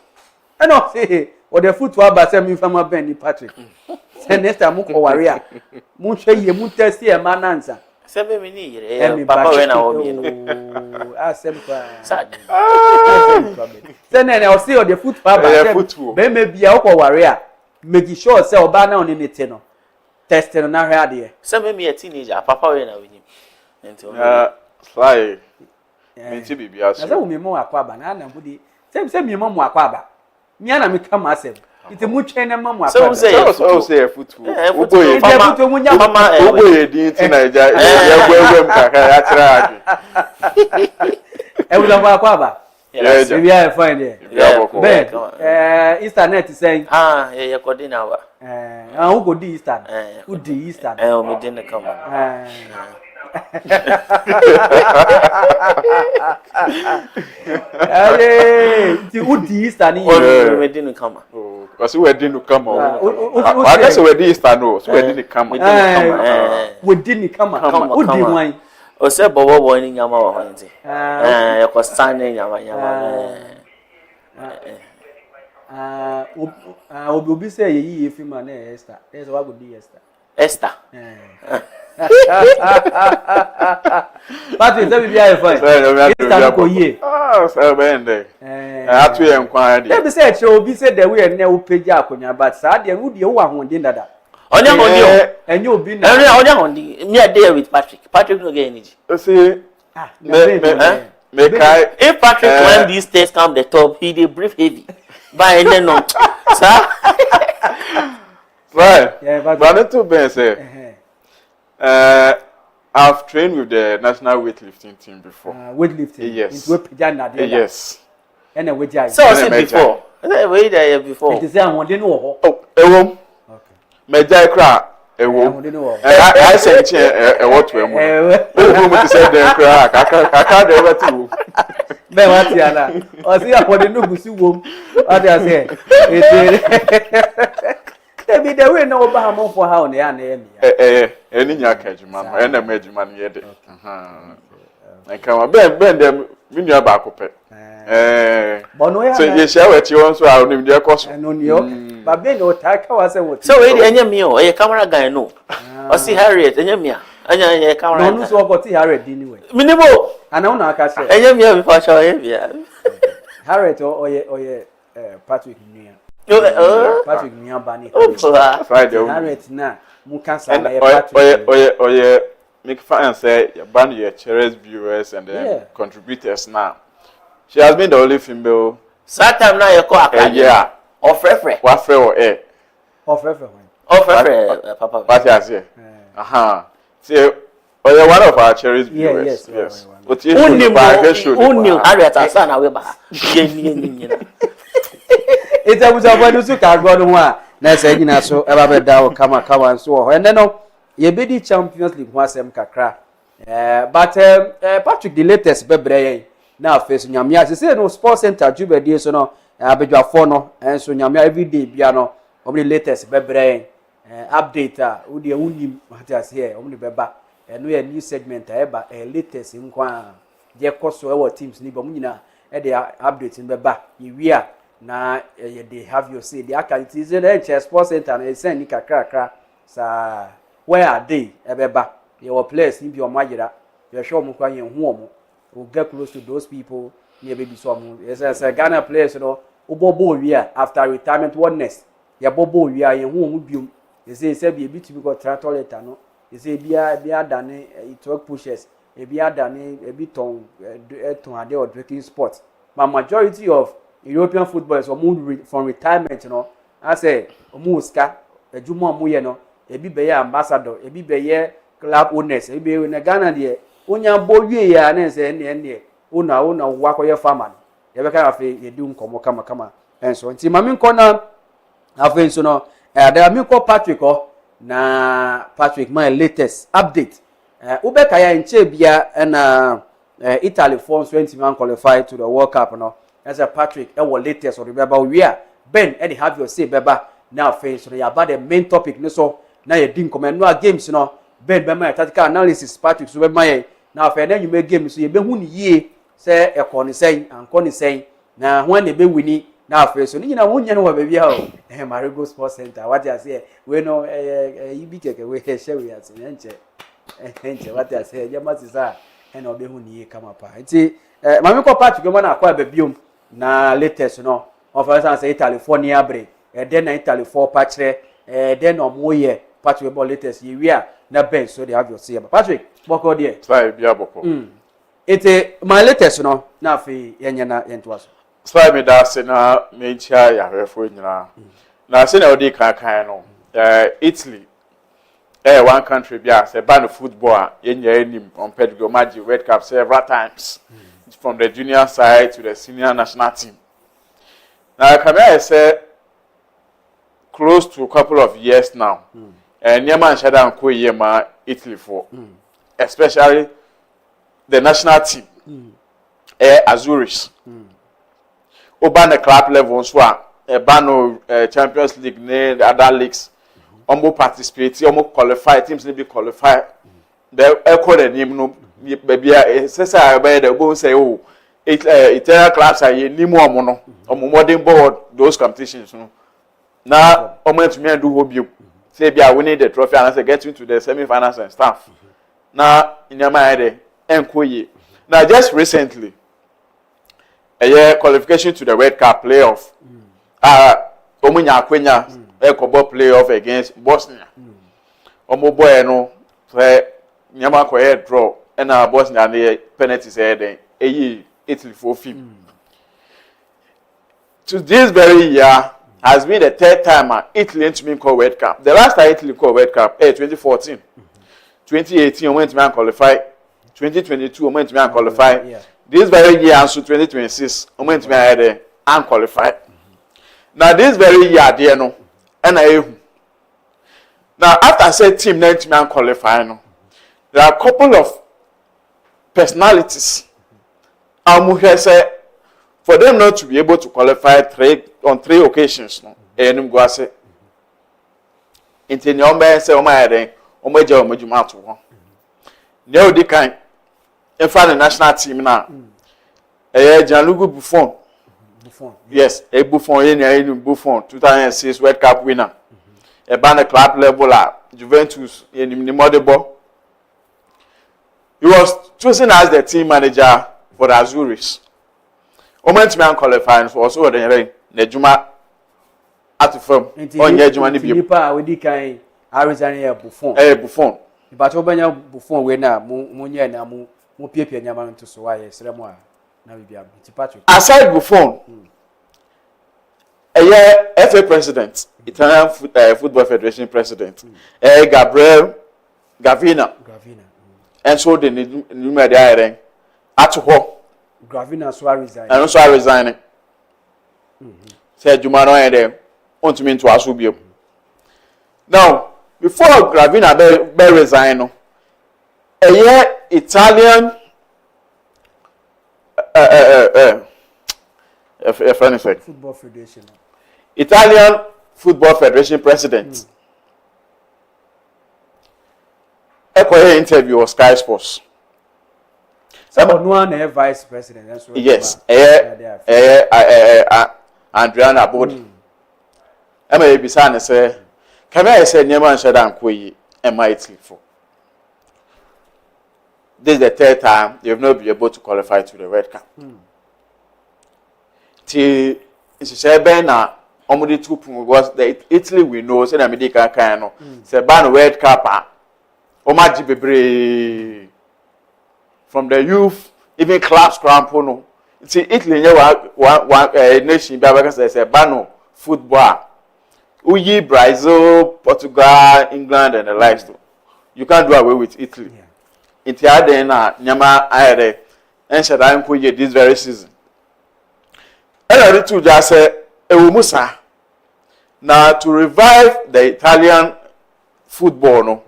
I know say or the football ba say me fama Ben Patrick. Say next time muko warrior. Mu hwe ye mu test e ma nansa. Say me ni yire papa we na wo mi no. Asempa. Sad. Say na o see or the football ba say be me bia uko warrior. Make sure say oba na oni nete no. Test no na hwe ade. Say me a teenager papa we na we ni. Enti Fly. Minti bibia so. Na say wo me mo akwaba na na budi. Say me mo akwaba. Me na me come asem. Iti mu twen na mamu akwaba. So say football. Uboye mama uboye di nti Naija ya gwegwem kaka ya kira adi. E wo lọ akwaba. Yes, we are fine there. Ben, Easter net saying ye kodi na wa. Who go di Easter? Who di Easter? O me dey na come. Ale, ti who di Easter ni? O me dey na come. Oh, because we didn't come. I guess we did Easter no, so we didn't come. We didn't come. Who di wine? O se bobo ni nyama wa hanti. Ya ko stand nyama. Obi say ye efi ma na Esther. That's why go di Esther. Esther. But we say we are fine. Esther ko ye. So ben dey. Atu ye nkwan dey. Dem say che obi say the way na wo page akonya but sa de wo de wo ahonde ndada. Onya hondi o. Enye obi na. Onya hondi. Me dey with Patrick. Patrick no get energy. See. If Patrick when these tests come the top, he dey breathe heavy. By then no. Sir. Right. But to Ben say. I've trained with the national weightlifting team before. Weightlifting. Yes. Yes. And a weight. So I said before. Way there before. It is one day no. Oh, ewom. Meja kra ewom. I say what we mo. Who mo say dem kra kaka dey what you. Be what ya na. O si apode no gusi wom. O dey say. Debi the way no ba am for how na ya na emi. Eni nya ka adwuma no. E na ma adwuma no ye de. Nka ben dem minua ba akopɛ. Bono ya. So ye share with you on so I nim dey course. No ni o. Ba ben o ta ka wa say what. So we enye me o, e camera guy no. O si Harriet enye me a. Anya camera. No so go ti Harriet di ni we. Minimo. Ana una aka say. Enye me before show ye bia. Harriet oye Patrick Nia. Patrick Nia bani. Harriet na mu cancer na Patrick. Oye make fans say your band your cherished viewers and contributors now. She has been the only female. Satam na ye ko akade. Yeah. Ofrefre. Wa fre o eh. Ofrefre. Ofrefre papa. What you say? See, oye one of our cherished viewers. Yes. But you Unu Harriet asana we ba. Ye. It's a was about to car go no na say gina so e ba beda o kama so ho ene no ye be di Champions League ho asem kakra but Patrick the latest bebre yen na face nyamia say no sports center jubedi so no abedwafo no enso nyamia everyday bia no the latest bebre yen update wo de unim what I say omni beba no ye new segment eba latest nkwa je koso e wo teams ni ba mu nyina e de update beba ye wia na they have your say the account is the sports center na send ni kakra sa where are they ebeba your players ni bi o magyira you show mo kwa yen hu omo we get close to those people near baby so omo yes Ghana players no obobo wi after retirement what next ya bobo wi yen hu omo biom you say be to go translator no you say bia dane it work pushes e bia dane e bi ton ade or drinking sport but majority of European footballers from retirement, you know. I say, Muska, a Jumo Muye no, a be ambassador, a be club owners, a be in a Ghana there. Unya boye and say any una wako your farmer. You kind of a doom come and so. See, Mammy Corner, I think so. No, there are Miko Patrick na Patrick, my latest update. Ubekaya in Chebia and Italy forms 20 man qualified to the World Cup, no. As a Patrick, our latest or remember we are Ben Eddie have your say beba now face so about the main topic no so now you didn't comment no games no Ben be my tactical analysis Patrick so be my na afa na nyume game so ye be hu ni yie se ekọ ni sen anko ni sen na ho na be wini na afa so ni nyina ho nya no wa ba bia o Marego Sports Center what you say we no ibi keke we share we ase nche what you say je masisa na obe hu ni yie kama pa nti mami ko Patrick mo na akwa ba biom na latest no of us say California bre then na Italy for Patrick then omoye Patrick ball latest ye wi a na bench so they have your say Patrick boko there sai bia boko ite my latest no na afi yenye na yento aso sai me da se na me chia ya refo nyina na se na odi kan no Italy one country bia say ban football yenye enim on pedigree magic World Cup several times from the junior side to the senior national team. Now Kamea say close to a couple of years now. And Nyaman Shada and Koyema Italy for especially the national team. Azuris. Oban the club level so Bano Champions League ne the other leagues. Almost participate, almost qualify, teams need to be qualified. The echo the name no baby say I the go say oh Italian clubs are ni mo no modern board those competitions no. Now omo to me do hobby say bia winning the trophy and say get into the semi-finals and stuff. Now in your mind enkoye. Now just recently a year qualification to the World Cup playoff. Omo nya akwenya ekobo playoff against Bosnia. Omo boy no say nyama ko head draw and Bosnia the penalties head Italy for film. To this very year has been the third time Italy to me call World Cup. The last time Italy called World Cup 2014. 2018 went to man qualify. 2022 went to man qualify. This very year also 2026 went to man unqualified. Now this very year there no and now after I said team 90 man qualify no, there are a couple of personalities say for them not to be able to qualify on three occasions no and go say into your man say o my den o ma ja o ma juma to ho ne o di kan in front the national team na Gianluigi Buffon yes Buffon in Buffon 2006 World Cup winner ban the club level Juventus in the Modebo. He was chosen as the team manager for the Azuris. Moment man qualifying for also the Nejuma at firm on Yejuma ni bi. Nipa we di kan Arizona ya Buffon. Buffon. But obanya Buffon we na mo nya na mo piepie nyama nto so wa yesremo a na bibia Patrick. Aside Buffon, FA president, Italian Football Federation president, Gravina. And so the number there at home. Gravina so resign. And also resigning. Said Jumano and want me to Asubio. Now, before Gravina be resign, Italian Football Federation. Italian Football Federation president. Equal interview of Sky Sports. So no one vice president. That's what yes. Andriana Bodi. Emma Bisana say, "Can I say Nyaman Shadan Kwe MIT for?" This is the third time they have not been able to qualify to the World Cup. Till it's Bena Omudi Tupu was the Italy we know, say America Kano, say ban World Cup. Omaji Bebre from the youth, even clubs crampono. See Italy one nation because they say bano football. Uyi Brazil, Portugal, England and the likes. You can't do away with Italy. It's hard na nyama ayere and should I put this very season. And I to just say Ewumusa. Now to revive the Italian football no.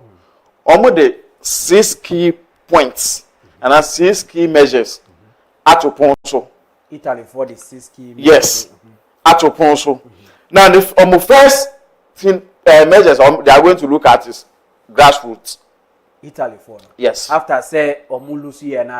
Almost the 6 key points and 6 key measures at Oponso. Italy for the 6 key measures. Yes, at Oponso. Now, the first thing, measures they are going to look at is grassroots. Italy for. Yes. After say Omulusi and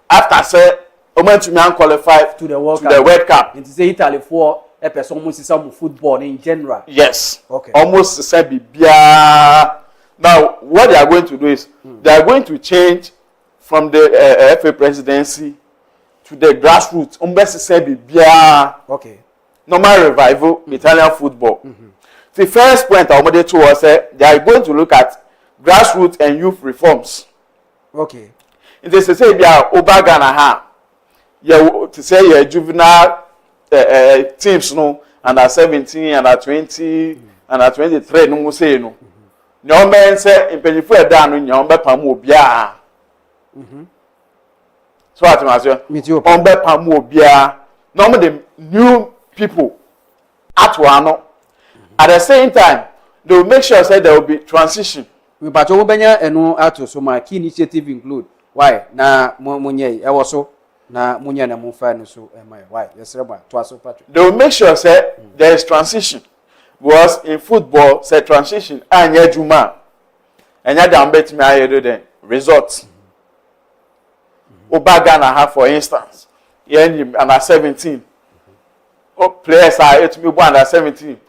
after say Oman qualify to the World Cup. And to say Italy for a person almost some football in general. Yes. Okay. Almost say bibia. Now what they are going to do is they are going to change from the FA presidency to the grassroots. Okay. Normal revival Italian football. The first point I wanted to was they are going to look at grassroots and youth reforms. Okay. It is to say they are Obagana ha. You to say your juvenile teams no under 17, under 20, under 23 no mo say no. Nyombe say impejifo eda no nyombe pamu obia. So what I say? Ombe pamu obia. No the new people at one. At the same time, they will make sure that there will be transition. We but Obenya enu ato so my key initiative include why na munye e so na munye na mufa no so why yes to aso Patrick. They will make sure say there is transition. Because in football, say transition anya juma. Anya dan bet me ayedo den results. Obagana have for instance, under 17. Players are to be under 17.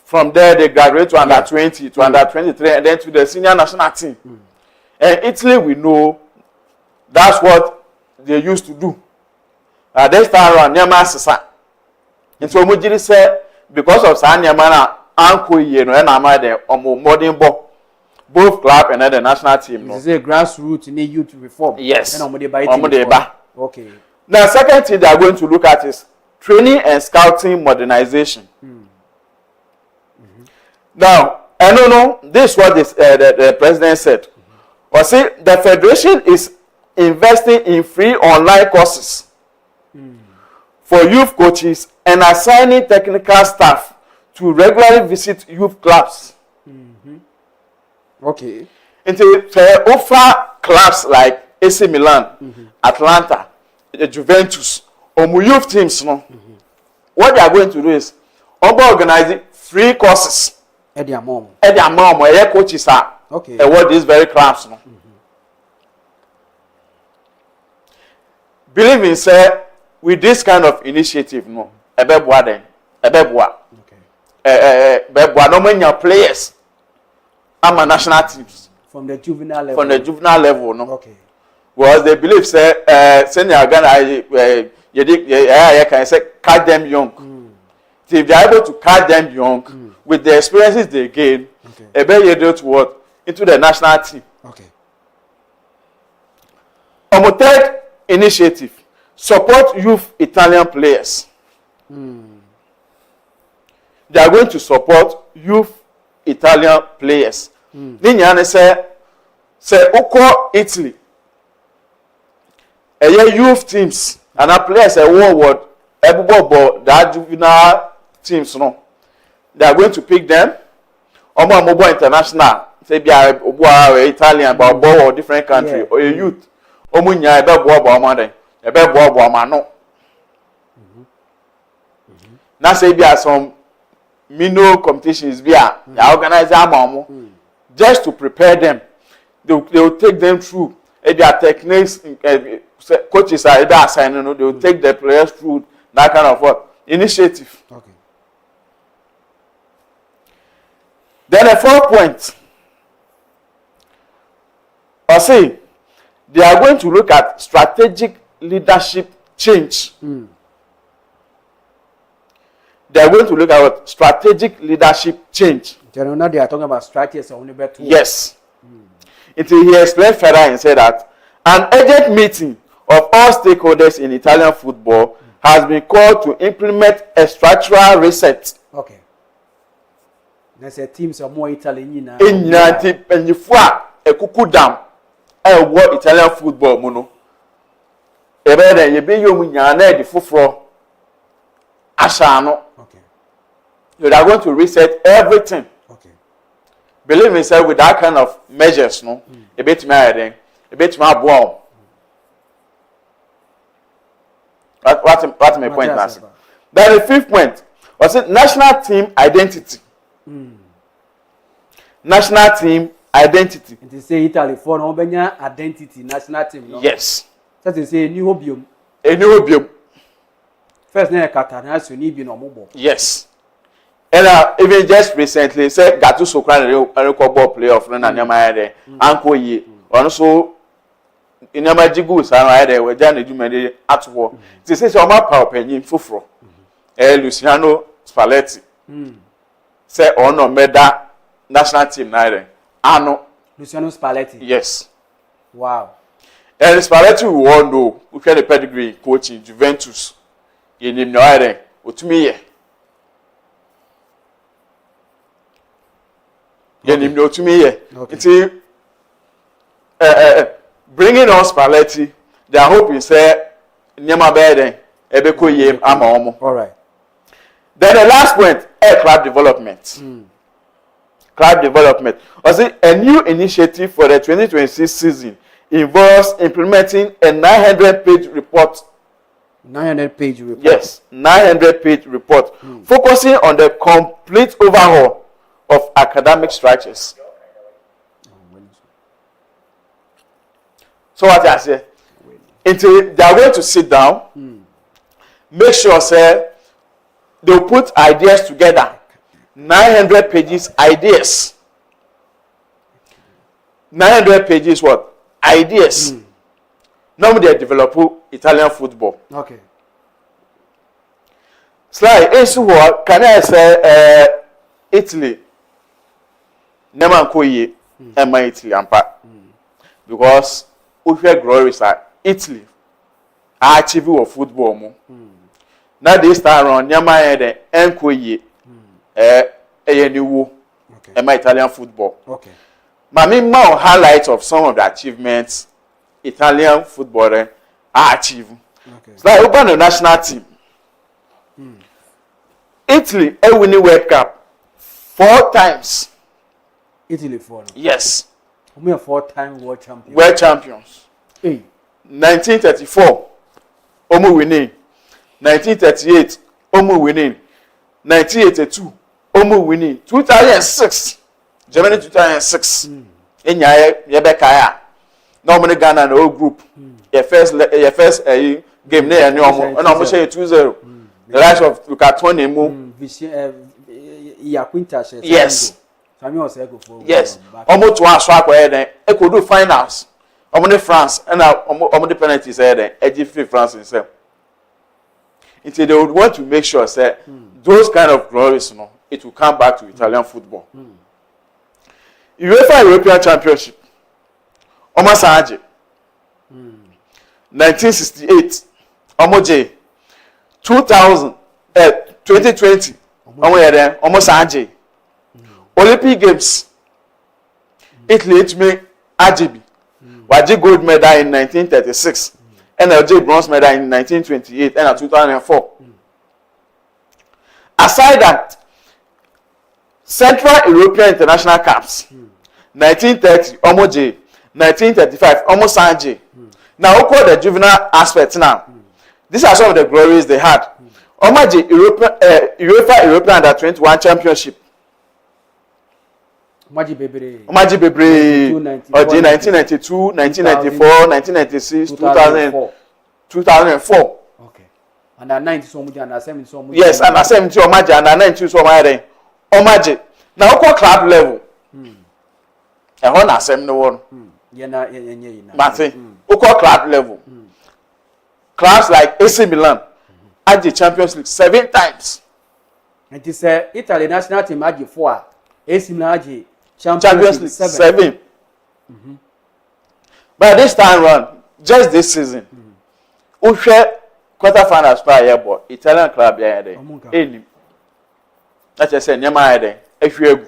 From there, they graduate to under 20, to under 23, and then to the senior national team. And Italy, we know that's what they used to do. This time around, Nyama Sasa. And so, Mujiri said, because of Sanyamana, Uncle Yeno, and Amade, or modern ball, both club and then the national team. This is a grassroots in youth reform. Yes. And okay. Now, second thing they are going to look at is training and scouting modernization. Now, I don't know, this is what the president said. Or see, the federation is investing in free online courses for youth coaches and assigning technical staff to regularly visit youth clubs. Okay. Into offer clubs like AC Milan, Atlanta, Juventus, or youth teams. What they are going to do is organizing free courses. Eddie Amom, where coaches are. Okay. What these very clubs. Believe in say with this kind of initiative, ebebwa. No many players. I'm a national teams. From the juvenile level. No. Okay. Because they believe say senior Ghana you can say catch them young. If they are able to catch them young with the experiences they gain, a better able to work into the national team. Okay. On the third initiative, support youth Italian players. They are going to support youth Italian players. Ninyane say Oko Italy. Youth teams and our players world everybody that juvenile teams no. They are going to pick them. Mobile international, say be Italian, but or different country or a youth. Omunya no. Now say be some minor competitions be they organize them just to prepare them. They will take them through their techniques. Coaches are either assigning, they will take the players through that kind of what initiative. Okay. Then the fourth point, I say they are going to look at strategic leadership change. They are going to look at what strategic leadership change. Now they are talking about strategies only better. Yes. Until he explained further and said that an urgent meeting of all stakeholders in Italian football has been called to implement a structural reset. Okay. There's a teams are more Italian now. In and you a cuckoo dam, I work Italian football mono. Then you be you the football. Ashano. Okay. You are going to reset everything. Okay. Believe me, sir, with that kind of measures, no, a bit married, a bit more bomb. What's my point, Nancy? Then the fifth point was it national team identity. National team identity. It is say Italy for no benya identity national team. No? Yes. That is say new hobium. A new hobium. First name Katana so ni bi no mobo. Yes. And even just recently say Gattuso kran record ball playoff no na nyama there. Anko ye. Ono so nyama jigu sa there we ja na dwumade atwo. It is say o ma pa opanyin foforo. Luciano Spalletti. Say ono meda national team na there. Ano Luciano Spalletti. Yes. Wow. And Spalletti we all know we the pedigree coaching Juventus. You name no idea. Otumi ye. You name no otumi ye. It's bringing on Spalletti. They are hoping say nyama beden ebeko yem ama omo. All right. Then the last point, club development. Club development. Was it a new initiative for the 2026 season involves implementing a 900-page report. 900-page report. Yes, 900-page report focusing on the complete overhaul of academic structures. So what I say, until they are going to sit down, make sure say they'll put ideas together. 900 pages ideas. 900 pages what? Ideas. Now they develop Italian football. Okay. Sly, what can I say? Italy. Never koye Emma Italy ampa. Because we feel glorious at Italy. I achieve of football mo. Now this time around, Nyama the enkoye new Emma Italian football. Okay. Mami more highlights of some of the achievements Italian footballer achieve. Okay. So like open the national team. Italy winning World Cup 4 times. Italy 4. Yes. We are 4-time world champions. World champions. 1934, Omo winning. 1938, Omo winning. 1982, Omo winning. 2006, Germany 2006. Enya yebekaya. Normally Ghana and the whole group. Your first game there and almost 2-0. The likes of Lucatoni Mu. Yes. Yes. Almost one swap where they could do finals. Almost France and almost the penalties there. Free France himself. Until they would want to make sure say those kind of glories, it will come back to Italian football. UEFA European Championship. Omasaje. 1968. Omoje. 2000. 2020. Omoyede. Omosaje. Olympic Games. Italy to make AJB. Waji gold medal in 1936. And LJ bronze medal in 1928 and 2004. Aside that, Central European International Cups. 1930, Omoje. 1935, almost Sanjay. Now, we call the juvenile aspect now. These are some of the glories they had. Omaji UEFA European Under 21 Championship. Omaji Bebre. 1992, 1994, 1996, 2004. Okay. Under 90 so much, under 70 so much. Yes, under 70 Omaji, under 92 so much. Omaji. Now, we call club level. And one as no one. Martin, we call club level. Clubs like AC Milan had the Champions League 7 times. And it is Italy national team had 4. AC Milan had Champions League 7. But this time round, just this season, we share quarterfinals by year, but Italian club there. That's just saying, Nyama there. If you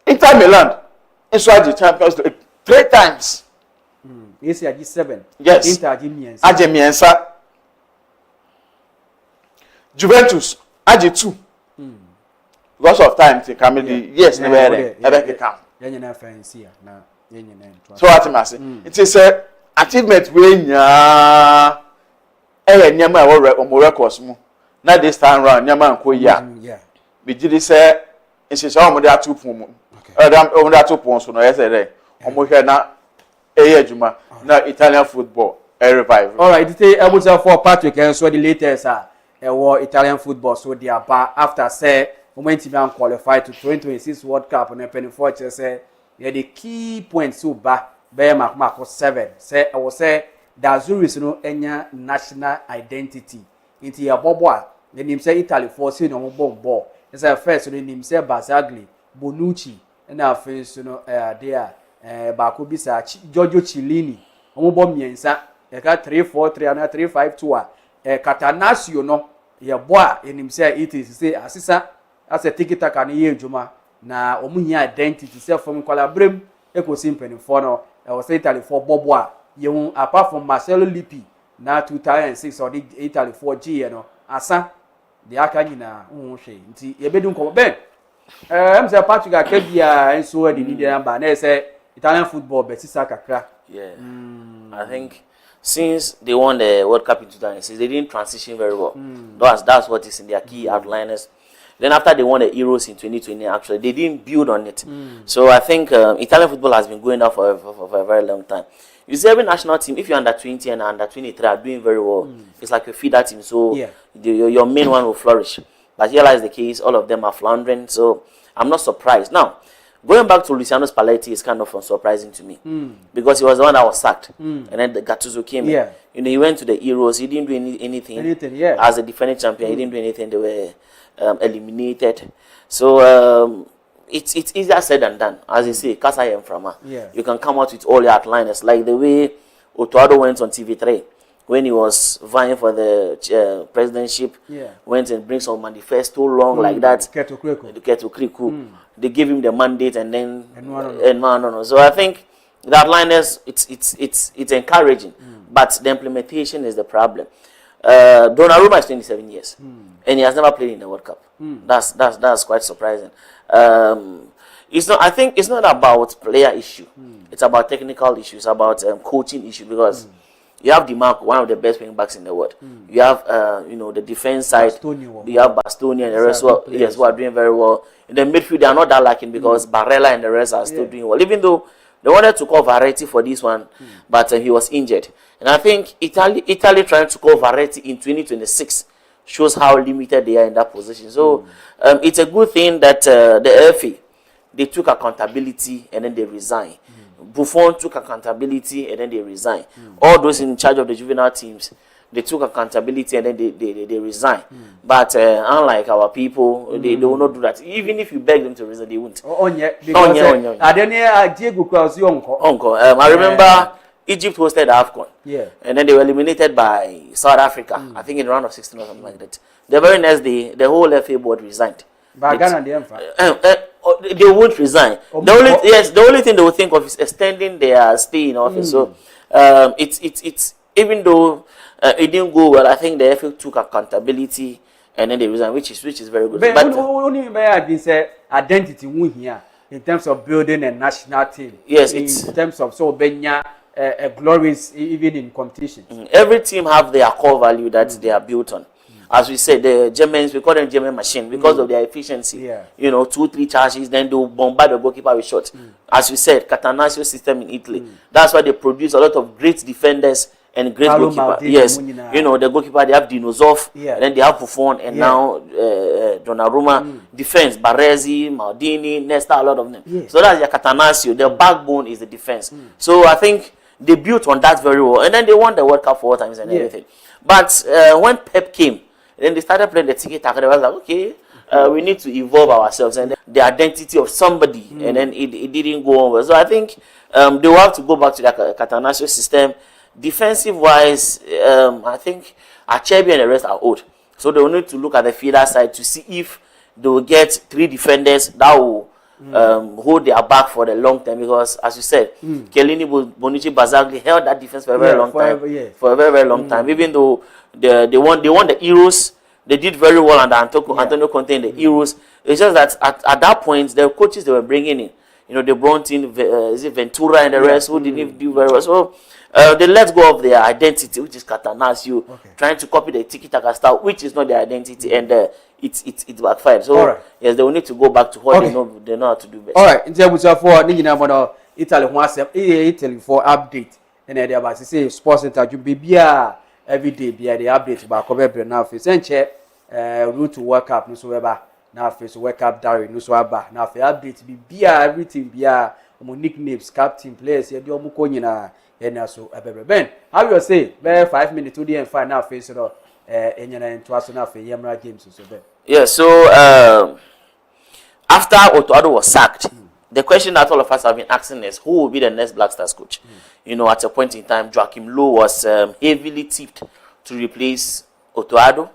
Inter Milan inside the Champions League 3 times. AC had 7. Yes. Inter had Miensa. Juventus had 2. Because of time, yes, never come. So what am I saying? It is a achievement when Nyama records. Not this time round, Nyama and Koya. We did say she saw me there 2 pounds. On that 2 pounds, so no, yesterday. Almost here now, Juma, now Italian football, a revival. All right, today I was for Patrick, and so the latest war Italian football, so they are back after say, momentum qualified to 2026 World Cup, and penny fortune say, yeah, the key points so back, Bear Marco 7. Say, I will say, that Zurich no any national identity. Into your boboa, the name say Italy for seeing on ball. It's a first, the name say Basagli, Bonucci, and our face, there, Bakubisa, Giorgio Cellini, Omobom Yensa, a 3-4-3 and 3-5-2. Catanasio, no, your boy, in himself, it is say, Assisa, as a ticket can year Juma, na Omunia identity, self from Calabrim, Eco Simple in Fono, I was Italy for Boboa. You apart from Marcelo Lippi, now 2006 or the Italy 4G, you know, asa the Akanyina, nti yebedun ko ben. I'm say Patrick Akebia and so the need number. They say Italian football betisa kakra. Yeah. I think since they won the World Cup in 2006, they didn't transition very well. That's what is in their key outliners. Then after they won the Euros in 2020, actually they didn't build on it. So I think Italian football has been going down for a very long time. You see, every national team, if you're under 20 and under 23 are doing very well, it's like a feeder team. So your main one will flourish. But here lies the case, all of them are floundering. So I'm not surprised. Now, going back to Luciano Spalletti is kind of unsurprising to me. Because he was the one that was sacked. And then the Gattuso came in. You know, he went to the Euros. He didn't do anything. As a defending champion, he didn't do anything. They were eliminated. So it's easier said than done. As you say, because I am from you can come out with all your outliners. Like the way Otuado went on TV3 when he was vying for the presidentship, went and brings some manifesto long like that. They gave him the mandate and then So I think the outliners, it's encouraging, but the implementation is the problem. Donnarumma is 27 years, and he has never played in the World Cup. That's quite surprising. It's not. I think it's not about player issue. It's about technical issues. It's about coaching issue because you have DiMarco, one of the best wing backs in the world. You have the defense side. You have Bastoni and the rest who are doing very well. In the midfield, they are not that lacking because Barella and the rest are still doing well. Even though they wanted to call Verratti for this one, but he was injured. And I think Italy trying to call Verratti in 2026 shows how limited they are in that position. So it's a good thing that the FA, they took accountability and then they resigned. Buffon took accountability and then they resigned. All those in charge of the juvenile teams, they took accountability and then they resigned. But unlike our people, they will not do that. Even if you beg them to resign, they won't. I remember Egypt hosted AFCON. And then they were eliminated by South Africa. I think in the round of 16 or something like that. The very next day, the whole FA board resigned. But Ghana, they won't resign. The only thing they will think of is extending their stay in office. So it's even though it didn't go well, I think the FA took accountability and then they resigned, which is very good. But only been said identity here in terms of building a national team. Yes, in terms of glories even in competition. Every team have their core value that they are built on. As we said, the Germans, we call them German machine because of their efficiency. 2-3 charges, then they will bombard the goalkeeper with shots. As we said, Catanaccio system in Italy. That's why they produce a lot of great defenders and great goalkeepers. Yes, the goalkeeper, they have Dinozoff, and then they have Buffon, and now Donnarumma. Defense, Baresi, Maldini, Nesta, a lot of them. So that's your Catanaccio. Their backbone is the defense. So I think they built on that very well. And then they won the World Cup 4 times and everything. But when Pep came, then they started playing the tiki-taka. They was like, okay, we need to evolve ourselves and the identity of somebody. And then it didn't go over. So I think they will have to go back to the Catanaccio system. Defensive-wise, I think Acerbi and the rest are old. So they will need to look at the feeder side to see if they will get 3 defenders that will hold their back for the long term. Because, as you said, Chiellini, Bonucci, Bazzagli held that defense for a very long time. For a very, very long time. Even though they won the Euros, they did very well under Antonio Conte in the Euros. It's just that at that point, the coaches they were bringing in, they brought in Ventura and the rest who didn't do very well. So they let go of their identity, which is Catanaccio, trying to copy the tiki-taka style, which is not their identity, and it backfired. So yes, they will need to go back to what they know how to do best. All right, in terms of for Italy Italy for update. And they about to say sports center you be every day be the update about cover now face and check route to work up no so ever now face work up diary no so aba now for update be everything be nicknames captain players you do omuko nyina and so ben how you say 5 minutes to the end final face enyana into us now for Yamra games so ben. Yeah, so after Otoado was sacked, the question that all of us have been asking is who will be the next Black Stars coach? You know, at a point in time, Joachim Low was heavily tipped to replace Otoado.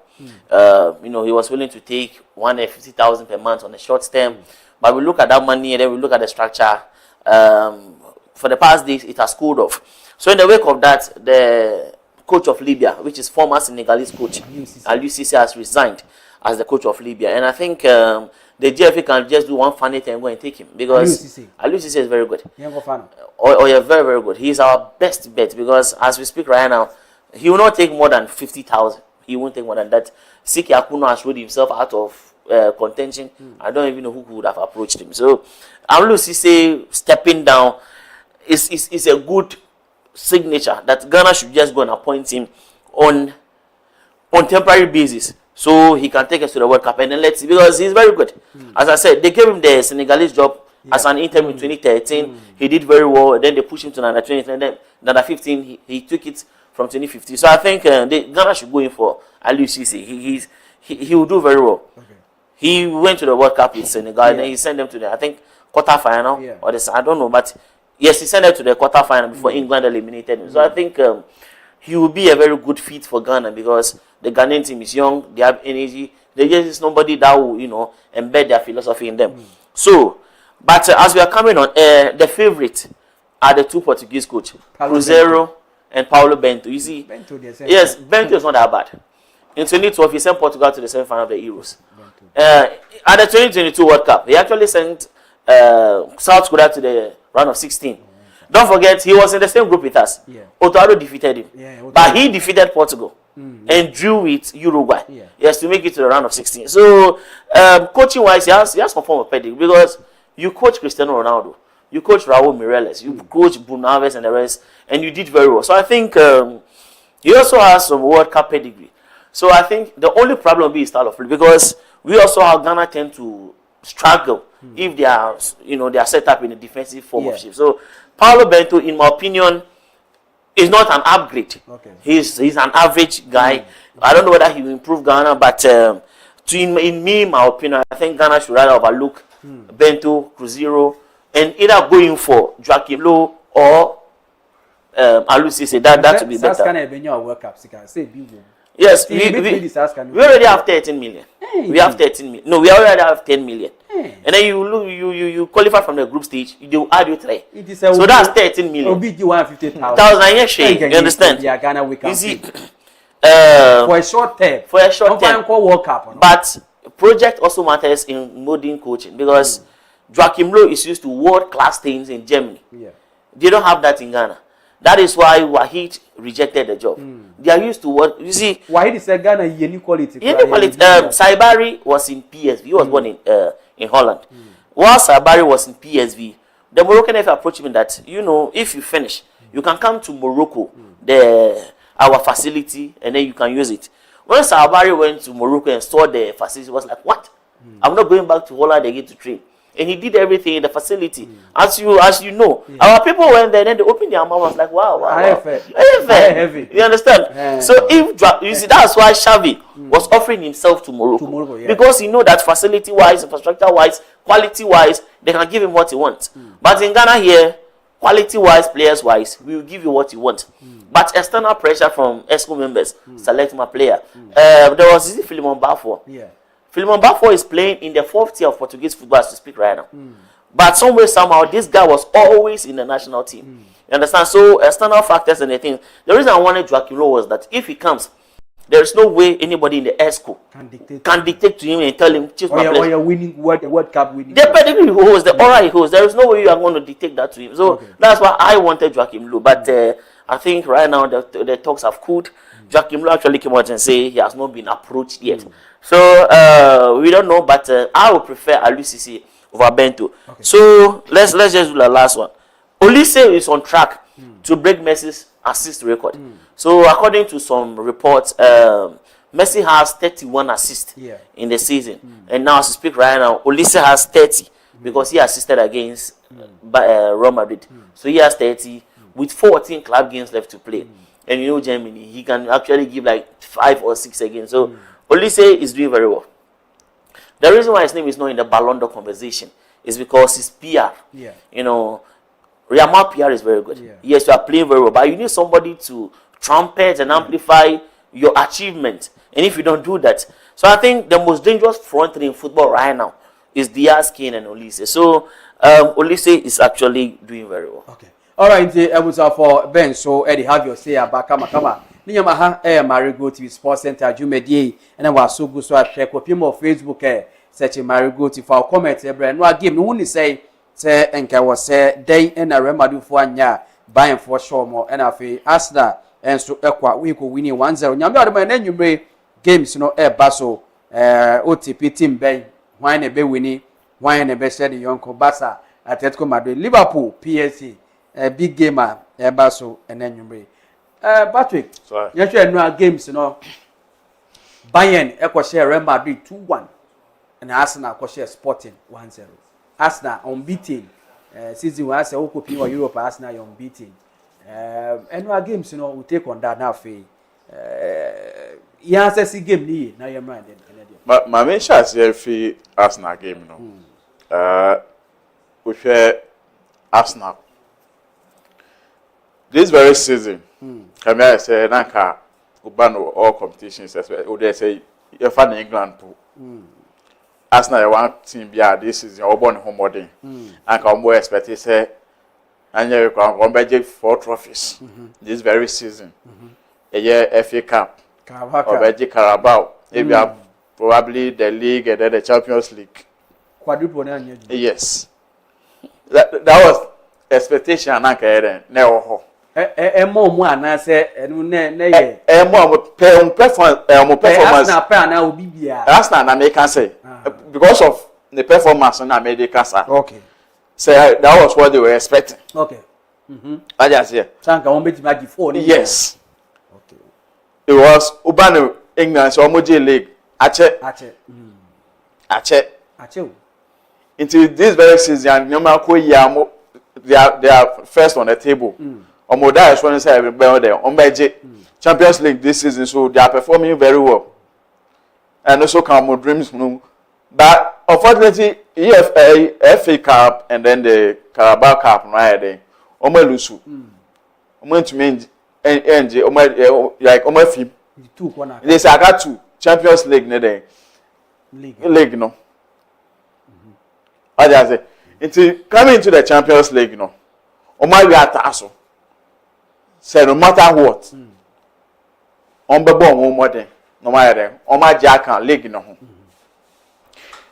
You know, he was willing to take 150,000 per month on a short term. But we look at that money and then we look at the structure. For the past days, it has cooled off. So in the wake of that, the coach of Libya, which is former Senegalese coach, Aliou Cissé, has resigned as the coach of Libya. And I think the GFA can just do one funny thing and go and take him because Aliou Cissé is very good. Yeah, very, very good. He is our best bet because as we speak right now, he will not take more than 50,000. He won't take more than that. Siki Akuno has ruled himself out of contention. I don't even know who would have approached him. So Aliou Cissé stepping down is a good signature that Ghana should just go and appoint him on temporary basis. So he can take us to the World Cup and then let's see because he's very good. As I said, they gave him the Senegalese job as an interim in 2013. He did very well. Then they pushed him to under 20, and then under 15 he took it from 2015. So I think Ghana should go in for Aliou Cissé. He will do very well. He went to the World Cup with Senegal and then he sent them to the quarter-final or this, I don't know, but yes, he sent them to the quarter-final before England eliminated him. So I think he will be a very good fit for Ghana because the Ghanaian team is young, they have energy, they just is nobody that will, you know, embed their philosophy in them. So, but as we are coming on, the favorite are the two Portuguese coaches, Cruzeiro and Paulo Bento. You see, yes, Bento is not that bad. In 2012, he sent Portugal to the semi-final of the Euros. At the 2022 World Cup, he actually sent South Korea to the round of 16. Don't forget, he was in the same group with us. Otoado defeated him. But he defeated Portugal and drew with Uruguay. Yes, to make it to the round of 16. So, coaching-wise, he has some form of pedigree because you coach Cristiano Ronaldo, you coach Raul Mireles, you coach Bruno Alves and the rest, and you did very well. So I think he also has some World Cup pedigree. So I think the only problem will be his style of play because we also have Ghana tend to struggle if they are, you know, they are set up in a defensive form of shape. So Paulo Bento, in my opinion, is not an upgrade. He's an average guy. I don't know whether he will improve Ghana, but in my opinion, I think Ghana should rather overlook Bento, Cruzeiro, and either going for Joachim Low or Aliou Cissé. That would be better. Yes, we already have 13 million. We have 13 million. No, we already have 10 million. And then you qualify from the group stage, they will add you 3. So that's 13 million. You understand? You see, for a short term. World Cup. But project also matters in modern coaching because Joachim Low is used to world-class things in Germany. They don't have that in Ghana. That is why Wahid rejected the job. They are used to what you see. Wahid is a Ghana inequality. Saibari was in PSV. He was born in Holland. While Saibari was in PSV, the Moroccan FA approached him that, you know, if you finish, you can come to Morocco, our facility, and then you can use it. When Saibari went to Morocco and saw the facility, he was like, what? I'm not going back to Holland again to train. And he did everything in the facility. As you know, our people went there and then they opened their mouth, was like, wow. Heavy. You understand? So if you see, that's why Xavi was offering himself to Morocco. Because he know that facility-wise, infrastructure-wise, quality-wise, they can give him what he wants. But in Ghana here, quality-wise, players-wise, we will give you what you want. But external pressure from ESCO members, select my player. There was Philemon Bafo. Philemon Bafo is playing in the 4th tier of Portuguese football as we speak right now. But somehow, this guy was always in the national team. You understand? So, external factors and the things. The reason I wanted Joachim Low was that if he comes, there is no way anybody in the ESCO can dictate to him and tell him, choose my place. You're winning World Cup winning. The pedigree he holds, the aura he holds, there is no way you are going to dictate that to him. So, that's why I wanted Joachim Low. But I think right now the talks have cooled. Joachim Low actually came out and say he has not been approached yet. So we don't know, but I would prefer Alusisi over Bento. Okay. So let's just do the last one. Olise is on track to break Messi's assist record. So according to some reports, Messi has 31 assists in the season, and now as we speak right now, Olise has 30 because he assisted against Real Madrid. So he has 30 with 14 club games left to play. And you know Germany, he can actually give like 5 or 6 again. So Olise is doing very well. The reason why his name is not in the Ballon d'Or conversation is because his PR. You know, Real Madrid PR is very good. Yes, you are playing very well, but you need somebody to trumpet and amplify your achievement. And if you don't do that, so I think the most dangerous front in football right now is Diaz, Kane, and Olise. So Olise is actually doing very well. Okay. All right, I was for Ben. So Eddie, have your say about kama. Niyama Marego TV Sports Center Jumedie, and I was so good so I check with people on Facebook. Search Marego TV for comments. No, I give no one say and I was say day and I remember for anya buying for sure more and I feel Asda and so we could win 1-0. Nyamia the man you games no baso OTP team bay wine a be winning wine a be said the young Basa Atletico Madrid Liverpool PSG big gamer baso and then you Patrick, you share no games, you know. Bayern, share Real Madrid 2-1, and Arsenal share Sporting 1-0. Arsenal unbeaten. Season one, I say, Okopi or Europe, Arsenal unbeaten. And no games, you know, we take on that now. Yeah, see game now you're mind. But my main shot is Arsenal game, no. We share Arsenal. This very season, come here say Nanka Ubano all competitions as well. They say you're fan England too. Arsenal one team this season or born home modern. And come more expect say and you can budget 4 trophies this very season. A year FA Cup or budget Carabao. If you have probably the league and then the Champions League. Quadruple yes. That was expectation Nanka never. More and say performance Arsenal na make say because of the performance na made the okay. So that was what they were expecting. Okay. I just here. Sanka won bet magic 4. Yes. Okay. It was Ubano England so Moji League. Ache. Until this very season, no matter they are first on the table. Omoda is one say everybody there. Champions League this season, so they are performing very well. And also come dreams. But unfortunately, FA Cup and then the Carabao Cup right there. Omo lusu. Omo to me like omo film. They say I got 2 Champions League there. League no. I just say until coming into the Champions League no. Omo we are tasso. Say no matter what, on the bomb more than no matter on my jack and leg no.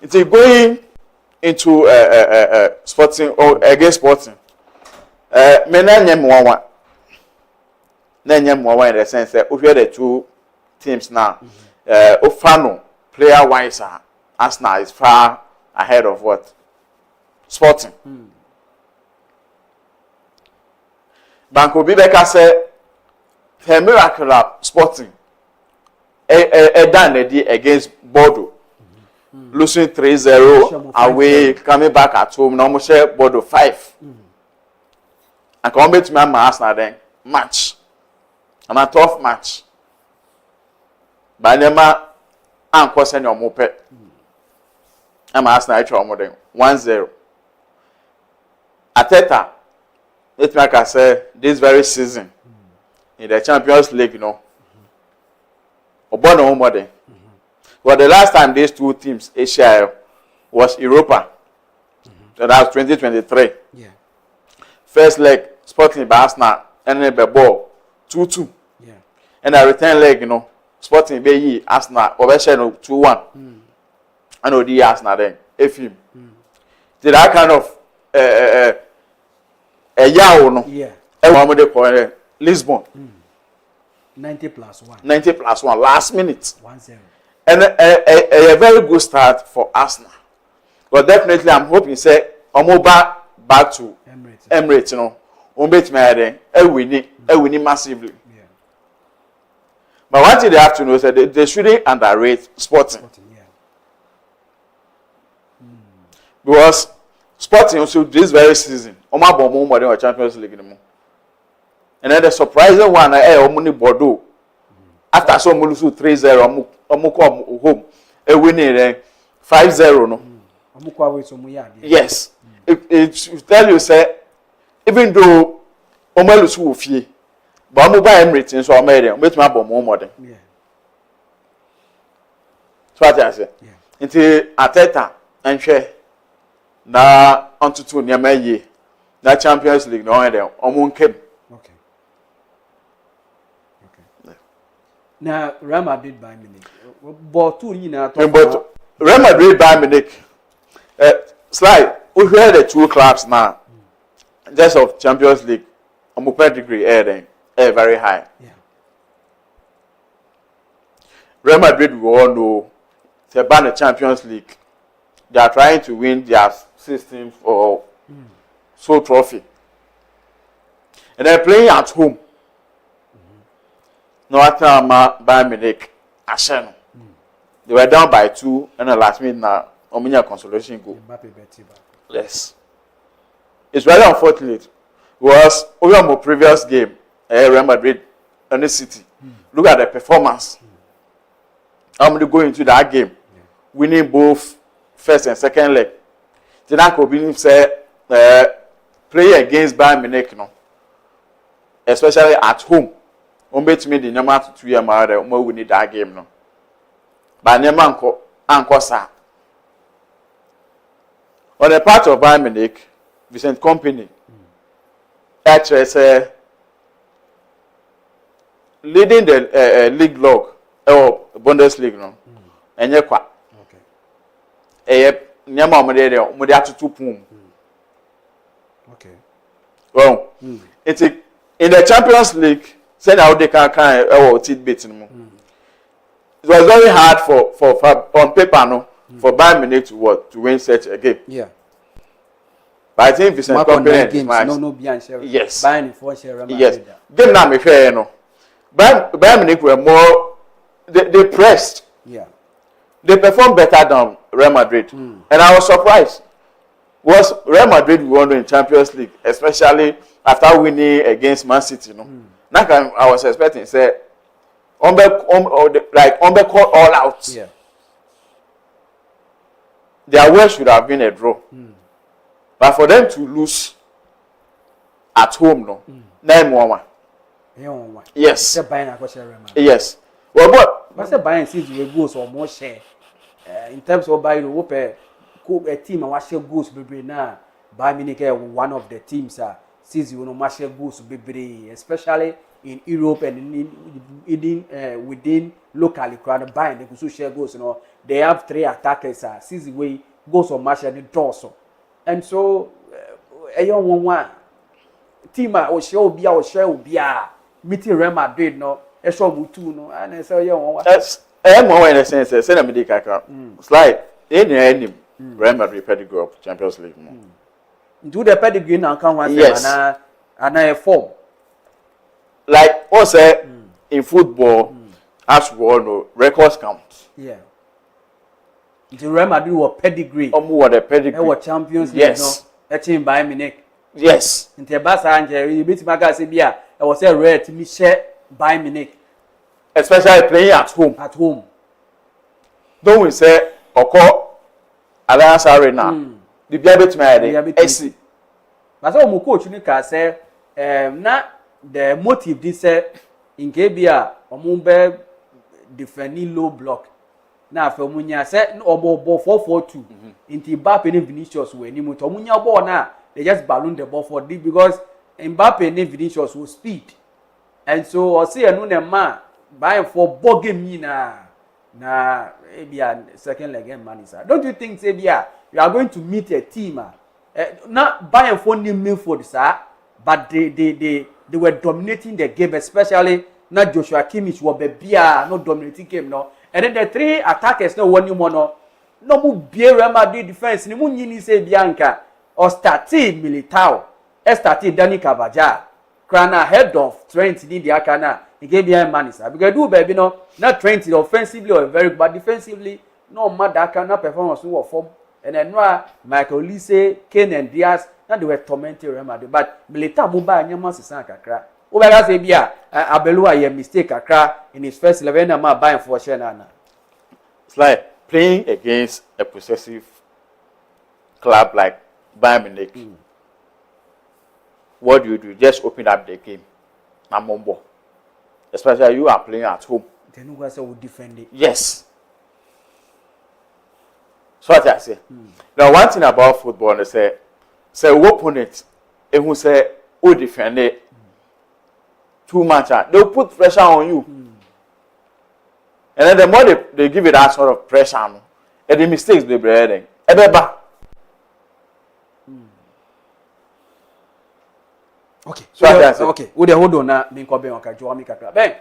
It's going into sporting or against sporting. Nanyem in the sense that we are the 2 teams now. Ofano player wise, Arsenal is far ahead of what Sporting. Banco Bibeka said, "Her miracle Sporting done against Bordeaux, losing 3-0 away, coming back at home. Now share Bordeaux 5, and come back to my Arsenal then match, and a tough match. But nema anko send your mope. I'm Arsenal actually more than 1-0. Ateta. Let me like I say this very season in the Champions League, you know. Obono home modern. Well, the last time these 2 teams Asia was Europa. So that was 2023. Yeah. First leg, Sporting by Arsenal, and then the ball 2-2. Yeah. And the return leg, you know, Sporting by Arsenal over 2-1. I know the Arsenal then. FM. Did that kind of no. Yeah. Everyone they call Lisbon. 90+1. 90+1 last minute. 1-0. And a very good start for Arsenal. But definitely, I'm hoping say back to Emirates. You know, bet me winning massively. Yeah. But one thing they have to know is that they shouldn't underrate Sporting. Yeah. Because Sporting also this very season, more than Champions League anymore. And then the surprising one, Omuni Bordeaux. After some lose 3-0, come home, winning 5-0. No. Yes. It tell you say, even though Omelusu will fee, but I'm buy Emirates so I made them. Wait my bomb more than. Yeah. So what I say. Yeah. Until Ateta and share na onto two near me na Champions League no them. Omun came. Okay. Now Real Madrid by Munich. But two but Real Madrid by Munich. Slide. We hear the two clubs now. Just of Champions League, pedigree very high. Yeah. Real Madrid, we all know, they ban the Champions League. They are trying to win their 16th or so trophy. And they're playing at home. No matter Bayern Munich, Arsenal. They were down by 2 and the last minute now, consolation goal. Yes. It's very unfortunate because over my previous game, Real Madrid and the City. Look at the performance. I'm going to go into that game, winning both first and second leg. Then I could believe say play against Bayern Munich, no, especially at home. Bet me the number to 2 years more we need that game, no. But never anko sir. On the part of Bayern Munich, Vincent Company, actually leading the league log or Bundesliga, no, and you qua. Okay. Nyama omede atutu pum. Okay. Well, it's in the Champions League. Say now they can tidbits no. It was very hard for on paper no for Bayern Munich to win such a game. Yeah. But I think Vincent Company yes. Bayern for share. Yes. Game now me fair no. Bayern Munich were more they pressed. Yeah. They performed better than Real Madrid. And I was surprised. Was Real Madrid won in Champions League, especially after winning against Man City, no? Now I was expecting say like call all out. Yeah. Their way should have been a draw. But for them to lose at home, no, 9-1. Yes. Yes. Well, but the Bayern sees we goals or more share. In terms of Bayern, a team and share goals be now. Bayern Munich one of the teams sees you know share goals be especially in Europe and within locally. Bayern they could share goals. You know they have 3 attackers. Sees the way goals or match and draw so. And so, a young one team or share meeting Real Madrid no, a show mutu no, and I say young one. Yes, more in a sense. Say me it's like any Real Madrid pedigree of Champions League. Do the pedigree now come one and I form. Like also in football, as we all know, records count. Yeah. The Real Madrid were pedigree. What a pedigree. They were champions. Yes. No, team Bayern Munich. Yes. In the Barca and you beat Magasibia. I was a rare to me share Bayern Munich. Especially playing at home. At home. Don't we say Oko Alliance Arena? The Biabet Made AC. But so coach Nika say na the motive this in Gabia or Mumbai defending low block. Now for Munya said no ball 4-4-2 into Mbappe and Vinicius were any motor Munya ball now they just balloon the ball for deep because Mbappe and Vinicius will speed and so I see a new man buying for ball game na maybe a second leg game man. Don't you think say you are going to meet a team not buying for new Milford sir but they were dominating the game especially na Joshua Kimmich wo bebia no dominating game no. And then the three attackers no one no mu bie Real Madrid defense ni mu nyini se bianca or starting Militao starting Dani Carvajal krana head of Trent ni dia kana he gave behind Manisa because do baby no not Trent offensively or very but defensively no matter kana performance wo form and then Michael Olise, Kane and Diaz na they were tormenting Real Madrid but Militao mu ba nyama sesa kakra Obega say bia Abelua ye mistake akra in his first 11 na ma buying for share na. It's like playing against a possessive club like Bayern Munich. What do? Just open up the game. Na mombo. Especially you are playing at home. Then who say we defend it? Yes. So what I say. Now one thing about football is say opponent and who say who defend it too much, they'll put pressure on you. And then the more they give it that sort of pressure, and the mistakes they bring, okay. So okay. We hold on na me ko be on ka jo mi kakra. Ben.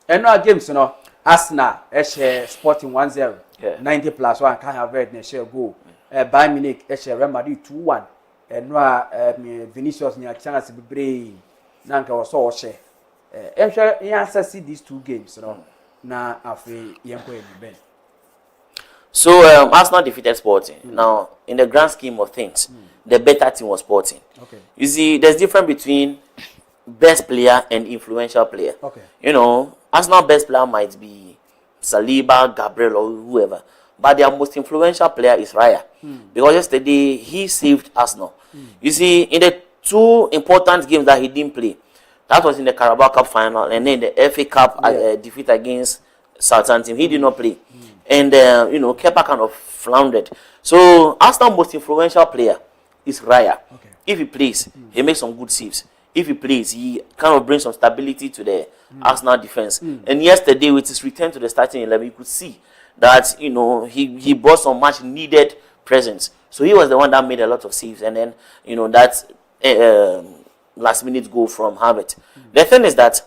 Eno games no Arsenal share Sporting 1-0. 90 plus 1 can have red na share goal. Bayern Munich share Real Madrid 2-1. Eno Vinicius nya chance be brave. Na nka wo so share. See these two games, you know. Na afi yenko Ben. So Arsenal defeated Sporting. Now, in the grand scheme of things, the better team was Sporting. Okay. You see, there's difference between best player and influential player. Okay. You know, Arsenal best player might be Saliba, Gabriel, or whoever, but their most influential player is Raya. Because yesterday he saved Arsenal. You see, in the two important games that he didn't play. That was in the Carabao Cup final, and then the FA Cup defeat against Southampton. He did not play, and you know, Kepa kind of floundered. So Arsenal's most influential player is Raya. Okay. If he plays, he makes some good saves. If he plays, he kind of brings some stability to the Arsenal defense. And yesterday, with his return to the starting 11, you could see that you know he brought some much needed presence. So he was the one that made a lot of saves, and then you know that. Last minute goal from Havertz. The thing is that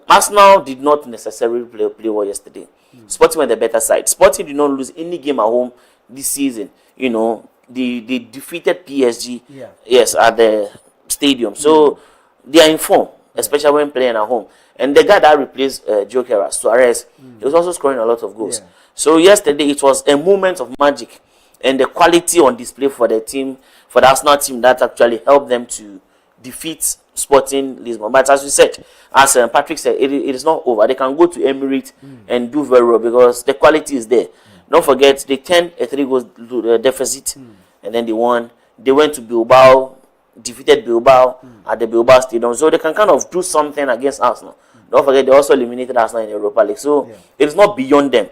Arsenal did not necessarily play well yesterday. Sporting were the better side. Sporting did not lose any game at home this season. You know, they defeated PSG yes, at the stadium. So they are in form, especially when playing at home. And the guy that replaced Joker, Suarez, he was also scoring a lot of goals. So yesterday it was a moment of magic and the quality on display for the team, for the Arsenal team that actually helped them to defeat Sporting Lisbon. But as we said, as Patrick said, it is not over. They can go to Emirates and do very well because the quality is there. Don't forget, they turned a 3-goal deficit and then they won. They went to Bilbao, defeated Bilbao at the Bilbao Stadium. So they can kind of do something against Arsenal. Don't forget, they also eliminated Arsenal in the Europa League. So it is not beyond them.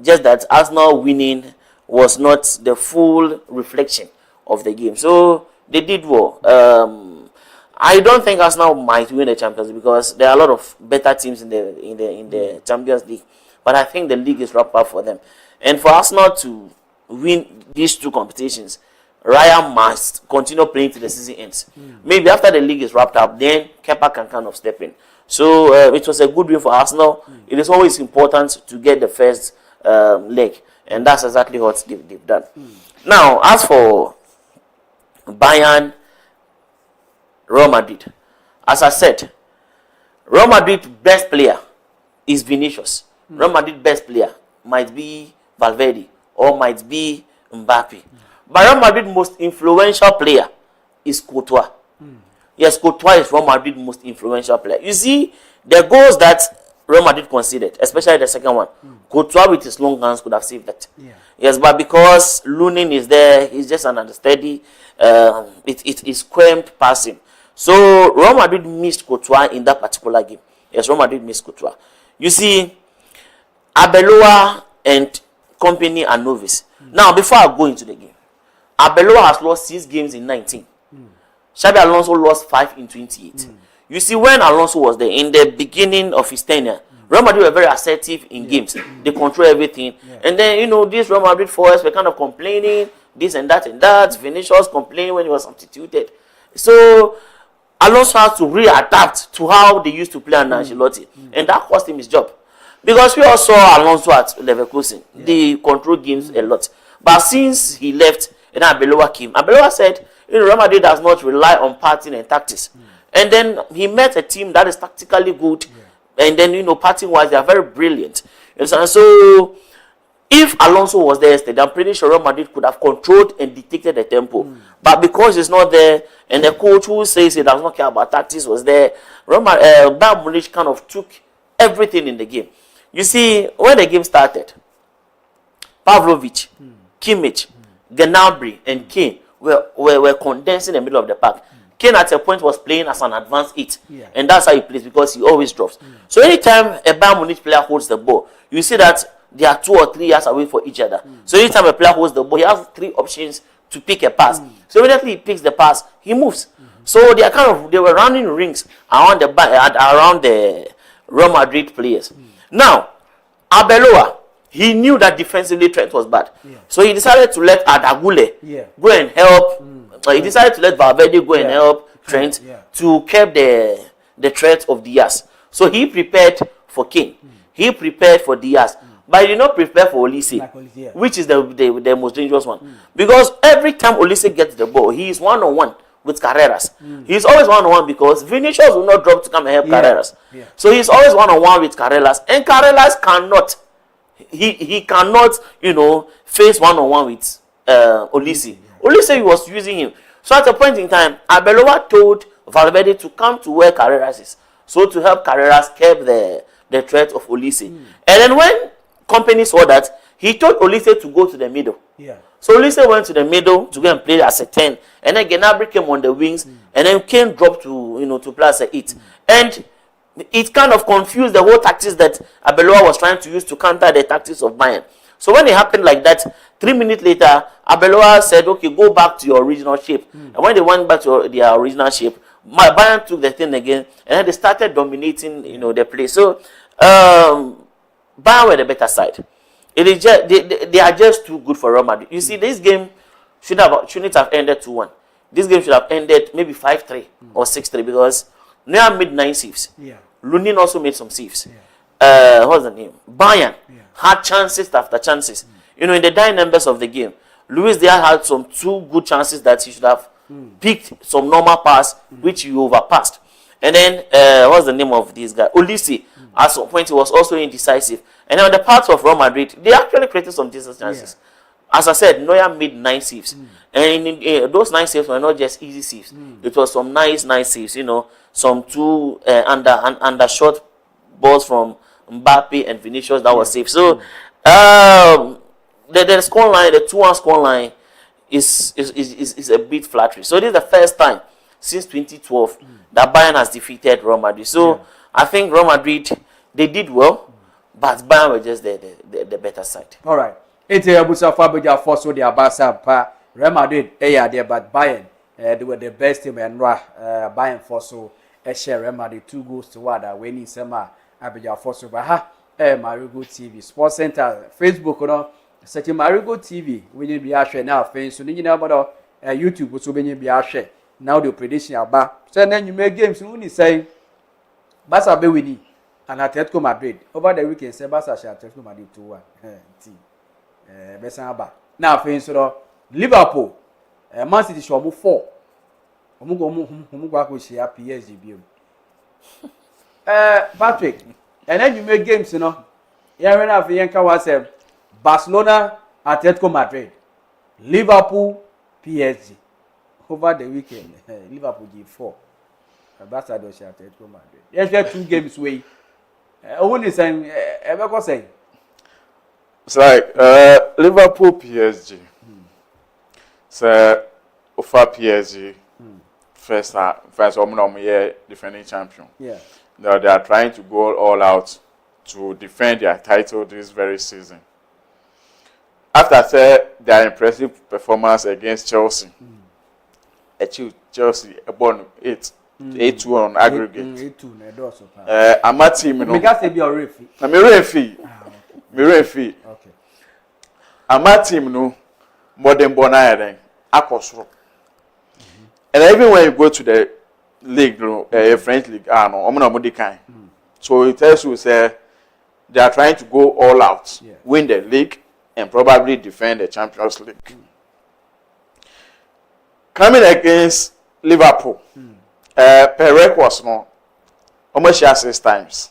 Just that Arsenal winning was not the full reflection of the game. So they did well. I don't think Arsenal might win the Champions League because there are a lot of better teams in the Champions League. But I think the league is wrapped up for them. And for Arsenal to win these two competitions, Raya must continue playing till the season ends. Maybe after the league is wrapped up, then Kepa can kind of step in. So it was a good win for Arsenal. It is always important to get the first leg. And that's exactly what they've done. Now, as for Bayern, Real Madrid. As I said, Real Madrid best player is Vinicius. Real Madrid best player might be Valverde or might be Mbappe. But Real Madrid most influential player is Courtois. Yes, Courtois is Real Madrid most influential player. You see, the goals that Real Madrid conceded, especially the second one, Courtois with his long hands could have saved that. Yes, but because Lunin is there, he's just an understeady. It is cramped passing. So Real Madrid missed Courtois in that particular game. Yes, Real Madrid missed Courtois. You see, Arbeloa and company are novice. Now, before I go into the game, Arbeloa has lost 6 games in 19. Xabi Alonso lost 5 in 28. You see, when Alonso was there in the beginning of his tenure, Real Madrid were very assertive in games. They control everything. And then, you know, these Real Madrid forwards were kind of complaining, this and that and that. Vinicius complaining when he was substituted. So Alonso has to readapt to how they used to play under Ancelotti, and that cost him his job. Because we all saw Alonso at Leverkusen, they control games a lot. But since he left, and Arbeloa came, Arbeloa said, Real Madrid does not rely on passing and tactics. And then he met a team that is tactically good, and then passing wise they are very brilliant. And so if Alonso was there yesterday, I'm pretty sure Real Madrid could have controlled and dictated the tempo. But because he's not there, and the coach who says he does not care about tactics was there, Bayern Munich kind of took everything in the game. You see, when the game started, Pavlovic, Kimmich, Gnabry, and Kane were condensed in the middle of the park. Kane at a point was playing as an advanced 8, and that's how he plays because he always drops. So anytime a Bayern Munich player holds the ball, you see that they are 2 or 3 yards away for each other. So anytime a player holds the ball, he has 3 options to pick a pass. So immediately he picks the pass, he moves. So they were running rings around the Real Madrid players. Now, Arbeloa, he knew that defensively Trent was bad. So he decided to let Adagule go and help. He decided to let Valverde go and help Trent to curb the threat of Diaz. So he prepared for Kane. He prepared for Diaz. But he did not prepare for Olise, which is the most dangerous one. Because every time Olise gets the ball, he is one-on-one with Carreras. He's always one-on-one because Vinicius will not drop to come and help Carreras. So he's always one-on-one with Carreras. And Carreras cannot, he cannot, face one-on-one with Olise. Olise was using him. So at a point in time, Arbeloa told Valverde to come to where Carreras is. So to help Carreras curb the threat of Olise. And then when Company saw that, he told Olise to go to the middle. So Olise went to the middle to go and play as a 10. And then Gnabry came on the wings. And then Kane dropped to play as a 8. And it kind of confused the whole tactics that Arbeloa was trying to use to counter the tactics of Bayern. So when it happened like that, 3 minutes later, Arbeloa said, okay, go back to your original shape. And when they went back to their original shape, Bayern took the thing again. And then they started dominating, the play. So, Bayern were the better side. It is just, they are just too good for Real Madrid. You see, this game shouldn't have ended 2-1. This game should have ended maybe 5-3 or 6-3 because Neuer made 9 saves. Lunin also made some saves. What's the name? Bayern had chances after chances. In the dying numbers of the game, Luis Diaz had some 2 good chances that he should have picked some normal pass, which he overpassed. And then, what's the name of this guy? Olise. At some point, he was also indecisive. And on the part of Real Madrid, they actually created some decent chances. As I said, Neuer made 9 saves. And those 9 saves were not just easy saves. It was some nice saves, some 2 under short balls from Mbappe and Vinicius that was safe. So, the scoreline, the 2-1 scoreline is a bit flattery. So, this is the first time since 2012 that Bayern has defeated Real Madrid. So, I think Real Madrid, they did well, but Bayern were just the better side. All right. It's a Busa Fabuja for so the Abasa Pa Real Madrid, there, but Bayern, they were the best team and Bayern for so share Real Madrid 2 goals to 1 winning Sema Abuja for so Baha Marego TV Sports Center Facebook such a Marego TV when you be a now fans so you know about YouTube so when you be a share now the prediction about so then you make games only saying Barca be winning and Atletico Madrid over the weekend. Say Barca shall Atletico Madrid 2-1. Team. Besamba. Now for instance, Liverpool, Man City shall move 4. Omu go share PSG bio. Patrick, and then you make games, Yeah, when I Yanka was Barcelona, Atletico Madrid, Liverpool, PSG over the weekend. Liverpool give 4. Barca do share Atletico Madrid. Yes, we have 2 games way. Only saying, ever saying. It's like Liverpool PSG. So offer PSG first defending champion. Now they are trying to go all out to defend their title this very season. After their impressive performance against Chelsea, Chelsea born 8-2 on aggregate. 8-2 I'm a team, Mirefi. Okay. I'm a team, more than Bonairen, Akosro. And even when you go to league, French league, so it tells you say they are trying to go all out, win the league, and probably defend the Champions League. Coming against Liverpool, per was no almost 6 times.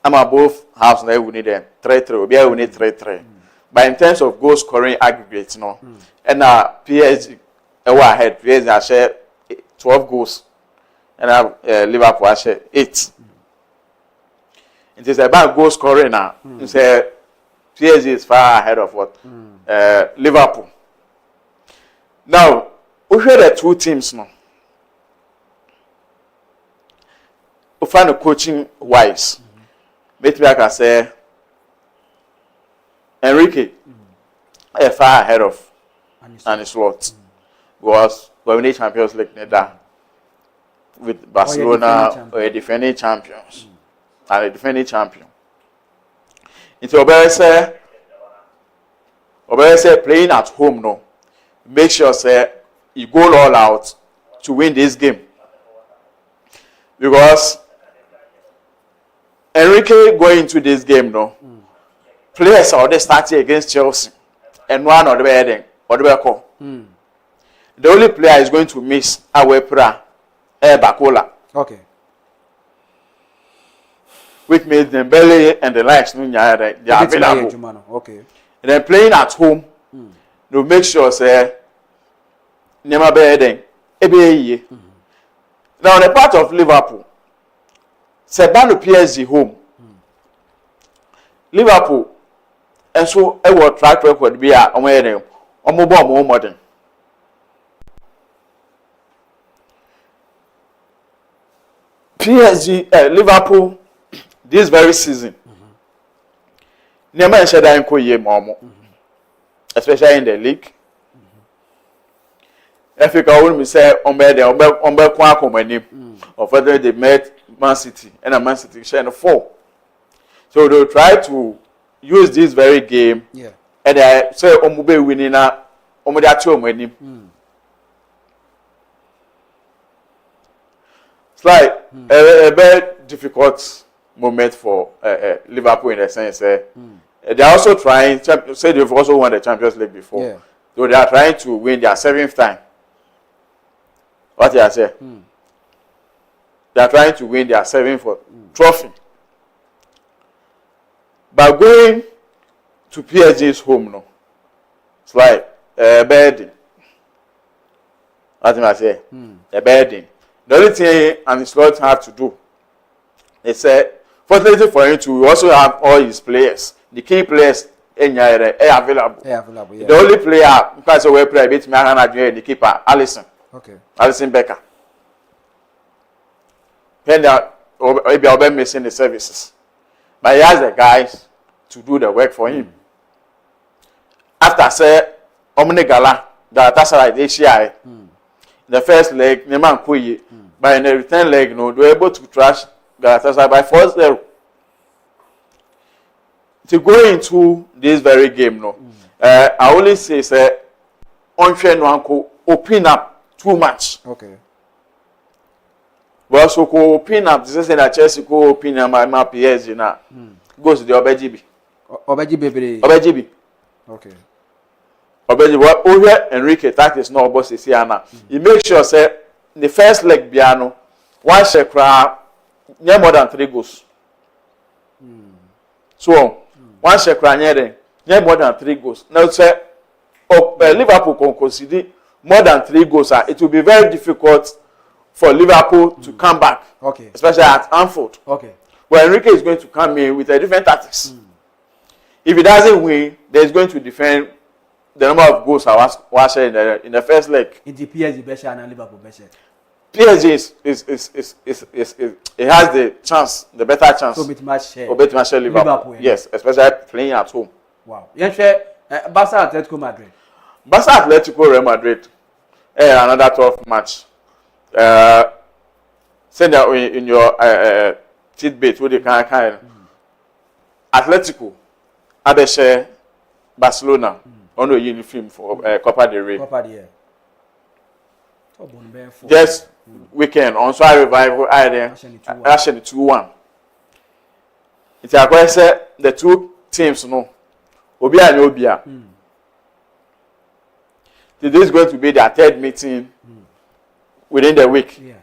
I'm both halves now we need them 3-3. We need 3-3. But in terms of goal scoring aggregates, no, and PSG ahead. PSG I share 12 goals, and Liverpool I share 8. It is about goal scoring now. Say PSG is far ahead of what Liverpool. Now we hear the two teams now. We find the coaching wise. Maybe I can say Enrique far ahead of Ancelotti because we need Champions League with Barcelona or a defending champions and a defending champion. It's Obere say playing at home no. Make sure say you go all out to win this game because Enrique going into this game no. Players are already starting against Chelsea and one or the heading or the call. The only player is going to miss Awepra Bakola. Okay. Which means Dembele and the likes they are available. Okay. And then playing at home, to make sure say Nema Bedeng Ebe. Now on the part of Liverpool, Sebano PSG home. Liverpool and so I will track record be a wedding or more modern. PSG Liverpool this very season. Never said I am especially in the league. Africa will say on of whether they met Man City and a Man City share 4. So they'll try to use this very game, and I say Omube winning na Omodiacho winning. It's like a very difficult moment for Liverpool in the sense. They are also trying. Say they've also won the Champions League before, so they are trying to win their 7th time. What did I say? They are trying to win their 7th trophy. By going to PSG's home, no, it's like a burden. What did I say? A burden. The only thing Ancelotti have to do, they said, fortunately for him to also have all his players, the key players, available. Yeah. The only player, because we play a bit, the keeper, Alisson. Okay. Alisson Becker. Then they are missing the services. But he has the guys to do the work for him. After say Omni Gala, that's like this year. The first leg, Neman Kuyi, but in the return leg, no, they were able to trash Galatasaray by 4-0. To go into this very game, no, I only say, Onche Nwanko open up too much. Okay. Well, so go open up. This is that Chelsea go open up my PSG now. Goes to the Obejibi. Obejibi. Okay. Obejibi. What over Enrique tactics no boss is here now. He makes sure say the first leg piano one share crowd near more than 3 goals. So one share crowd near more than 3 goals. Now say Liverpool can concede more than 3 goals. It will be very difficult for Liverpool to come back, especially at Anfield. Where Enrique is going to come in with a different tactics. If he doesn't win, there's going to defend the number of goals I was in the first leg. In the PSG better and Liverpool better. PSG it has the chance, the better chance. So bit match Liverpool. Yes, especially playing at home. Wow. You share Barca Atletico Madrid. Barca Atletico Real Madrid. Another tough match. Send that in your tidbit with the kind Atletico Abeshe Barcelona on the uniform for Copa del Rey. Just weekend on so revival I then actually 2-1. It's a question the two teams no. Obi and Obia. This is going to be their third meeting within the week. Yeah.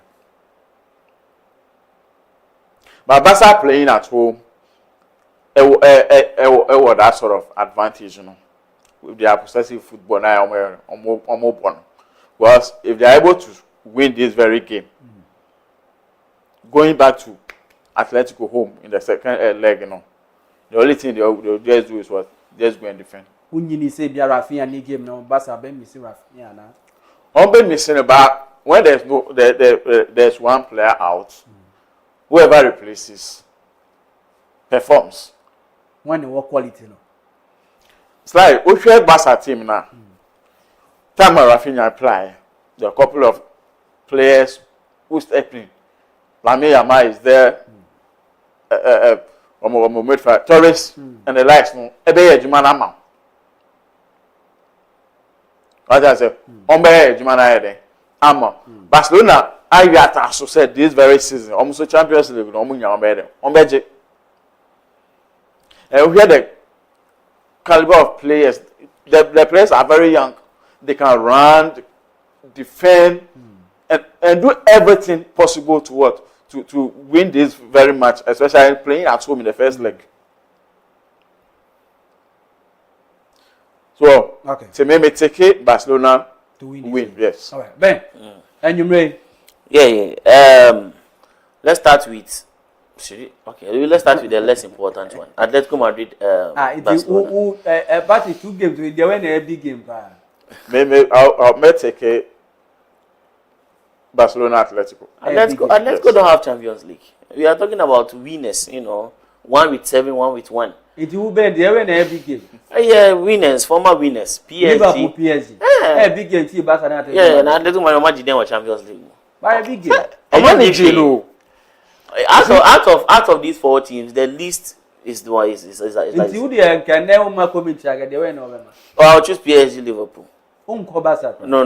But Barca playing at home, that sort of advantage, you know, with their possessive football now, because if they are able to win this very game, going back to Atletico home in the second leg, you know, the only thing they'll just do is what? Just go and defend. Unyini say be Rafinha ni game now, Barca be missing Rafinha na. On be missing about when there's one player out, whoever replaces performs. When they work quality no. It's like if you have Barca team now, time Rafinha apply, there are a couple of players who step in. Lamine Yamal is there, Torres and the likes. No, what I say, Barcelona, I also said this very season, almost a Champions League, and we had the caliber of players. The players are very young. They can run, defend, and do everything possible to what? To win this very match, especially playing at home in the first leg. So, to maybe take it, Barcelona to win. Yes. All right, Ben. And you may. Yeah. Let's start with. Okay, let's start with the less important one. Atletico Madrid. Barcelona. But 2 games, they win a big game. Maybe I'll take it. Barcelona, Atletico don't have Champions League. We are talking about winners, you know, 1 with 7, 1 with 1. It will be they win a big game. Yeah, winners, former winners. PSG. Liverpool, PSG. A big game, see Barcelona. Yeah, and Atletico Madrid didn't win Champions League. By a big game. Out of these 4 teams, the least is the one is like. I'll choose PSG, Liverpool. No.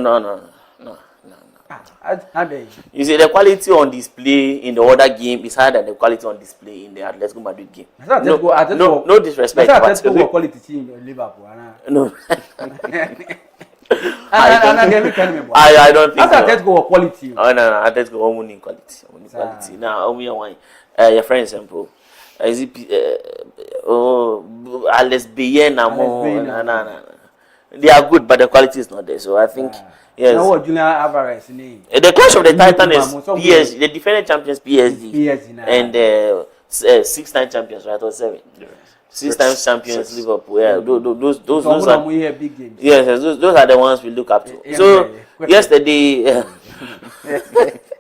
You see, the quality on display in the other game is higher than the quality on display in the Atletico Madrid game. No disrespect. Atletico quality team in Liverpool. No. I don't think so. Atletico quality. Oh no, Atletico only quality. Quality. Now, only one. Your friend example. Is it Alex Bayen? No. They are good, but the quality is not there. So I think. Yes. Julian Alvarez the clash of the Titan is PSG, the defending champions PSG and the 6-time champions, right? Or 7. Yes. 6 times champions Liverpool. Yeah, those are big games. Yes, those are the ones we look up to. So yesterday,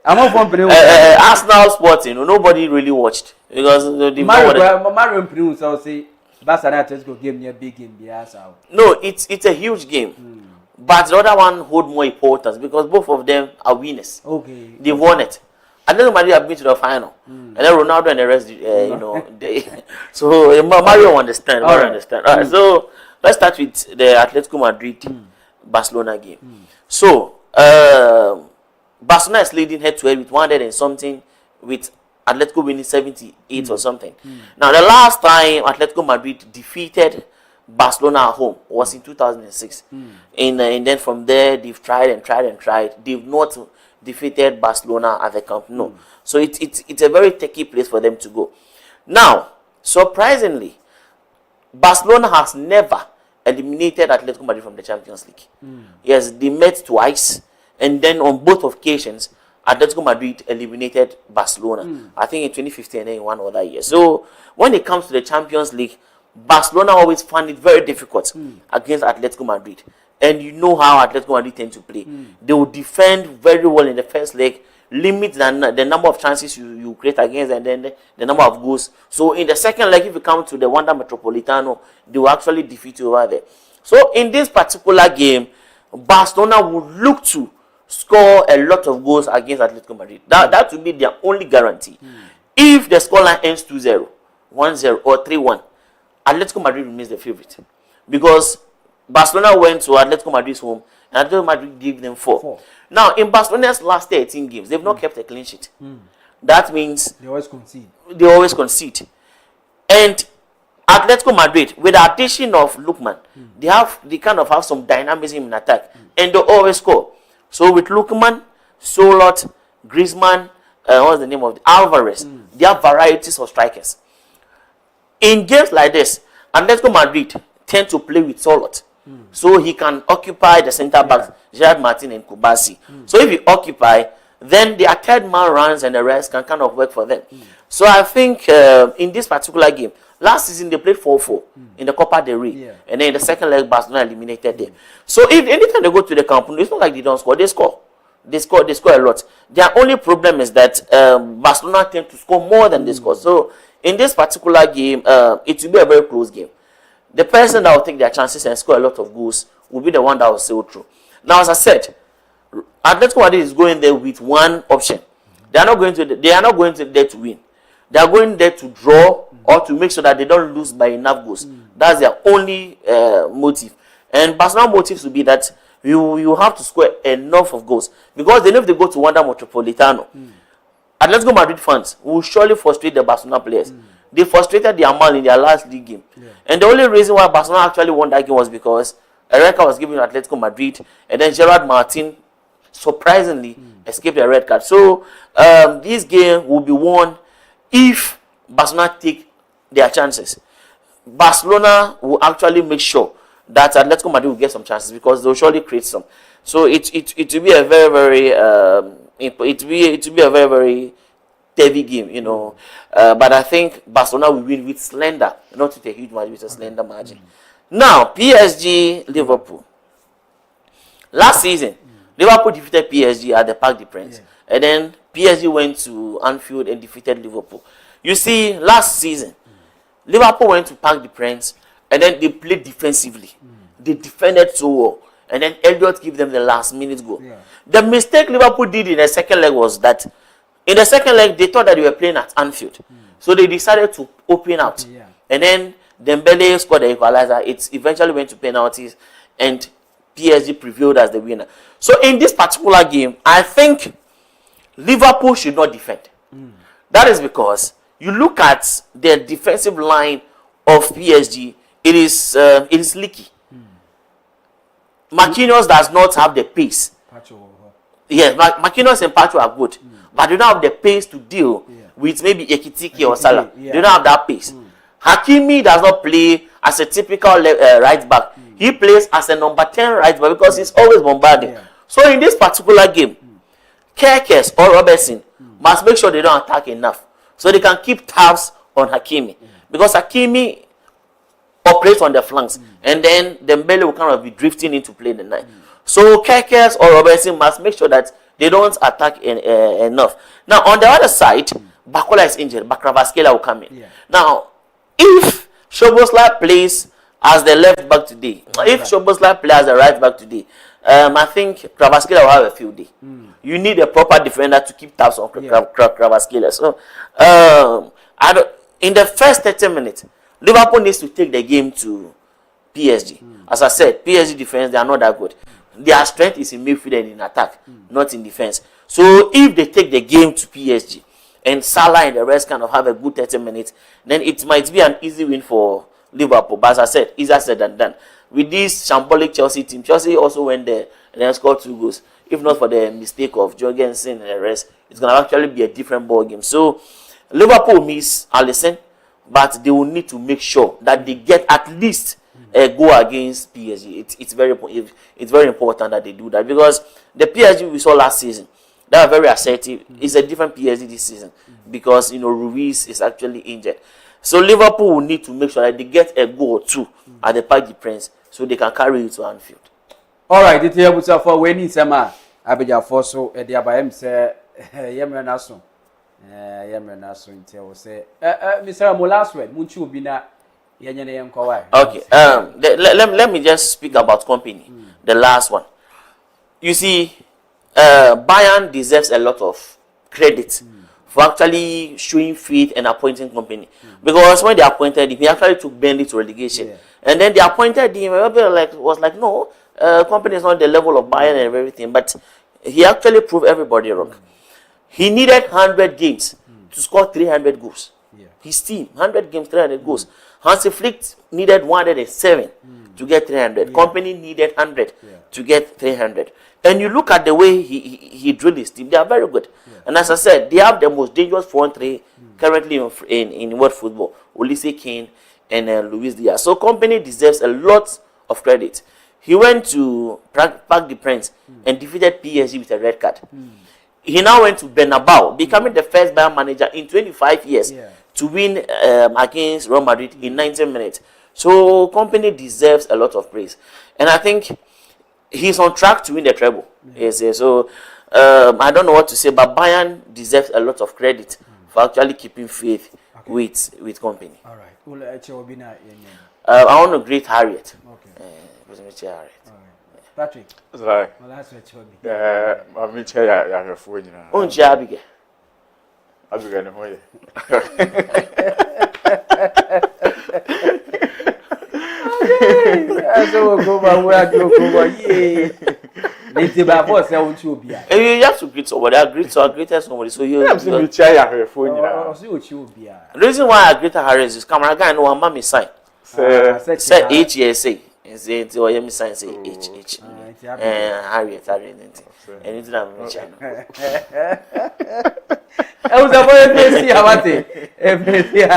Arsenal Sporting, nobody really watched because the Mario say Barcelona Atletico game near big game. No, it's a huge game. But the other one hold more importance because both of them are winners. Okay. They've won it. Atletico Madrid have been to the final. And then Ronaldo and the rest, you know. So Mario understand. All right, so let's start with the Atletico Madrid Barcelona game. So Barcelona is leading head to head with 100 and something, with Atletico winning 78 or something. Now the last time Atletico Madrid defeated Barcelona at home was in 2006, and then from there they've tried and tried. They've not defeated Barcelona at the Camp Nou. So it's a very tricky place for them to go. Now, surprisingly, Barcelona has never eliminated Atletico Madrid from the Champions League. Yes, they met twice, and then on both occasions, Atletico Madrid eliminated Barcelona. I think in 2015 and then in one other year. So when it comes to the Champions League, Barcelona always find it very difficult against Atletico Madrid. And you know how Atletico Madrid tend to play. They will defend very well in the first leg, limit the number of chances you create against, and then the number of goals. So in the second leg, if you come to the Wanda Metropolitano, they will actually defeat you over there. So in this particular game, Barcelona will look to score a lot of goals against Atletico Madrid. That will be their only guarantee. If the scoreline ends 2-0, 1-0, or 3-1, Atletico Madrid remains the favorite, because Barcelona went to Atletico Madrid's home, and Atletico Madrid gave them 4. Now, in Barcelona's last 13 games, they've not kept a clean sheet. That means they always concede. And Atletico Madrid, with the addition of Lookman, they kind of have some dynamism in attack, and they always score. So with Lookman, Solot, Griezmann, what's the name of Alvarez, they have varieties of strikers. In games like this, Atletico Madrid tend to play with Solot, so he can occupy the center backs, Gerard Martin and Kubasi. So if he occupy, then their third man runs and the rest can kind of work for them. So I think in this particular game, last season they played 4-4 in the Copa del Rey, and then in the second leg Barcelona eliminated them. So if anytime they go to the Camp Nou, it's not like they don't score; they score. They score a lot. Their only problem is that Barcelona tend to score more than they score. So in this particular game, it will be a very close game. The person that will take their chances and score a lot of goals will be the one that will sail through. Now, as I said, Atletico Madrid is going there with one option. They are not going to there to win. They are going there to draw or to make sure that they don't lose by enough goals. That's their only motive. And Barcelona motives will be that you have to score enough of goals, because they know if they go to Wanda Metropolitano, Atletico Madrid fans will surely frustrate the Barcelona players. They frustrated the Amal in their last league game. And the only reason why Barcelona actually won that game was because Herrera was given Atletico Madrid, and then Gerard Martin surprisingly escaped a red card. So this game will be won if Barcelona take their chances. Barcelona will actually make sure that Atletico Madrid will get some chances, because they'll surely create some. So it will be a very very heavy game, you know. But I think Barcelona will win with slender, not with a huge margin, with a slender margin. Now, PSG, Liverpool. Last season, Liverpool defeated PSG at the Parc des Princes. And then PSG went to Anfield and defeated Liverpool. You see, last season, Liverpool went to Parc des Princes and then they played defensively. They defended so well. And then Elliott gave them the last minute goal. The mistake Liverpool did in the second leg was that in the second leg, they thought that they were playing at Anfield. So they decided to open out. And then Dembele scored the equalizer. It eventually went to penalties, and PSG prevailed as the winner. So in this particular game, I think Liverpool should not defend. That is because you look at the defensive line of PSG, it is leaky. Marquinhos does not have the pace. Yes, Marquinhos and Pacho are good, but they don't have the pace to deal with maybe Ekitike or Salah. They don't have that pace. Hakimi does not play as a typical right back. He plays as a number 10 right back because he's always bombarding. So in this particular game, Kerkes or Robertson must make sure they don't attack enough, so they can keep tabs on Hakimi, because Hakimi operates on the flanks, and then Dembele will kind of be drifting into play the night. So Kerkes or Robertson must make sure that they don't attack enough. Now on the other side, Bakola is injured, Bakravaskelia will come in. Now, if Szoboszlai plays as the left back today, if Szoboszlai plays as the right back today, I think Kravaskelia will have a field day. You need a proper defender to keep tabs on Kravaskelia. So, in the first 30 minutes, Liverpool needs to take the game to PSG. As I said, PSG defense, they are not that good. Their strength is in midfield and in attack, not in defense. So if they take the game to PSG and Salah and the rest kind of have a good 30 minutes, then it might be an easy win for Liverpool. But as I said, easier said than done. With this shambolic Chelsea team, Chelsea also went there and then scored 2 goals. If not for the mistake of Jorgensen and the rest, it's going to actually be a different ball game. So Liverpool miss Alisson, but they will need to make sure that they get at least a goal against PSG. It's very important that they do that, because the PSG we saw last season, they are very assertive. It's a different PSG this season, because Ruiz is actually injured. So Liverpool will need to make sure that they get a goal or 2 at the Parc des Princes, so they can carry it to Anfield. All right, it's able to for winning Sama Abidja for so the Abayem say Yemen Naso. Yemen Naso until say Mr. Molaswed, Munchu Bina. Okay, let me just speak about company. The last one. You see, Bayern deserves a lot of credit for actually showing faith and appointing company. Because when they appointed him, he actually took Burnley to relegation. And then they appointed him. Everybody was like, no, company is not the level of Bayern and everything. But he actually proved everybody wrong. He needed 100 games to score 300 goals. His team, 100 games, 300 goals. Hansi Flick needed 107 to get 300. Company needed 100 to get 300. And you look at the way he drilled his team, they are very good. And as I said, they have the most dangerous front three currently in world football. Olise Kane and Luis Diaz. So company deserves a lot of credit. He went to Parc des Princes and defeated PSG with a red card. He now went to Bernabeu, becoming the first Bayern manager in 25 years to win against Real Madrid in 90 minutes. So company deserves a lot of praise. And I think he's on track to win the treble. So I don't know what to say, but Bayern deserves a lot of credit for actually keeping faith with company. All right. I want to greet Harriet. Okay. Patrick. Sorry. Well, that's what you I'm in chair. I have phone. Oh, Abigail. Abigail, no way. So go back where go over. Yeah. You have to greet somebody. I greeted somebody. So you have to chair. I have phone. The reason why I greeted Harriet is camera guy know mommy sign. Say HSA. Say or you sign say H. Harriet anything I'm mentioning. I was a boy face here what everything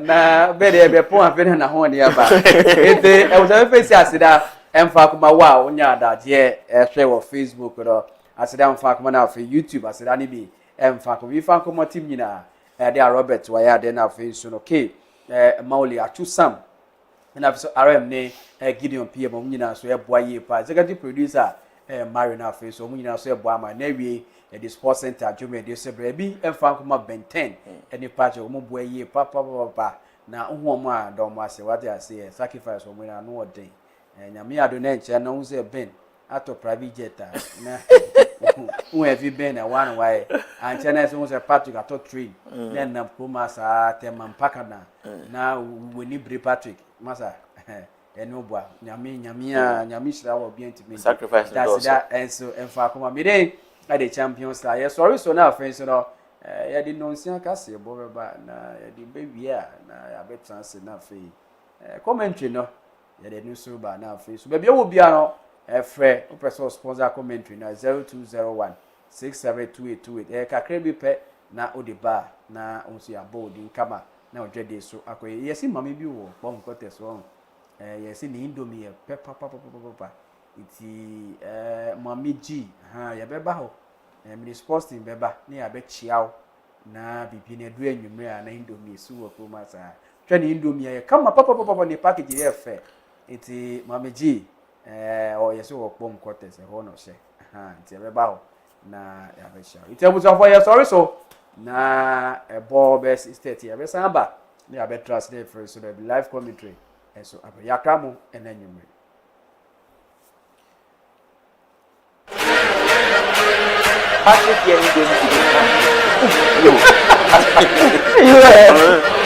na be be pon afena na ho ne aba ete I was a face asida emfa kuma wa onya adaje share wo Facebook no asida emfa kuma na fe YouTube asida ne bi emfa kuma bi fa kuma team nyina de Robert wa ya de na fe so no ke Mauli atu Sam na so RM ne Gideon PM mo nyina so e boa ye pa executive producer Mario na fe so mo nyina so e boa ma na wie the sports center Jumia de Sebre bi emfa kuma Ben10 any patch o mo boa ye papa na uhu a do mo ase what they say sacrifice o mo na no odin nyame ado na nche na unse Ben ato private jet na who have been na one why and China so say Patrick ato train then na kuma sa tema mpaka na we ni bre Patrick masa eno boa nyame shira wo bi ntimi sacrifice that's that and so emfa kuma me dey at the champions la yes sorry so now friends no ya di nonsia kase bo beba na ya di baby na ya betanse na fe commentary no ya de nusu ba na fe so baby wo bia no frɛ o person sponsor commentary na 0201 672828 kakra bi pɛ na o de ba na onso ya bo di nkama na o dwede so akoye yesi mama bi wo bom contest wo yesi ni indomie pɛ papa iti mami G ya beba ho mini sports team beba ne ya be chiao na bibi ne du anwumre na indomie su wo ko masa twa ne indomie ya kama papa ne package ye fe iti mami G o yeso wo pom quarters ho no she iti beba ho na ya be chiao iti abuso for ya sorry so na ball best state ya be samba ne ya be translate for so the live commentary so abayakamu enanwumre Patrick here is going to be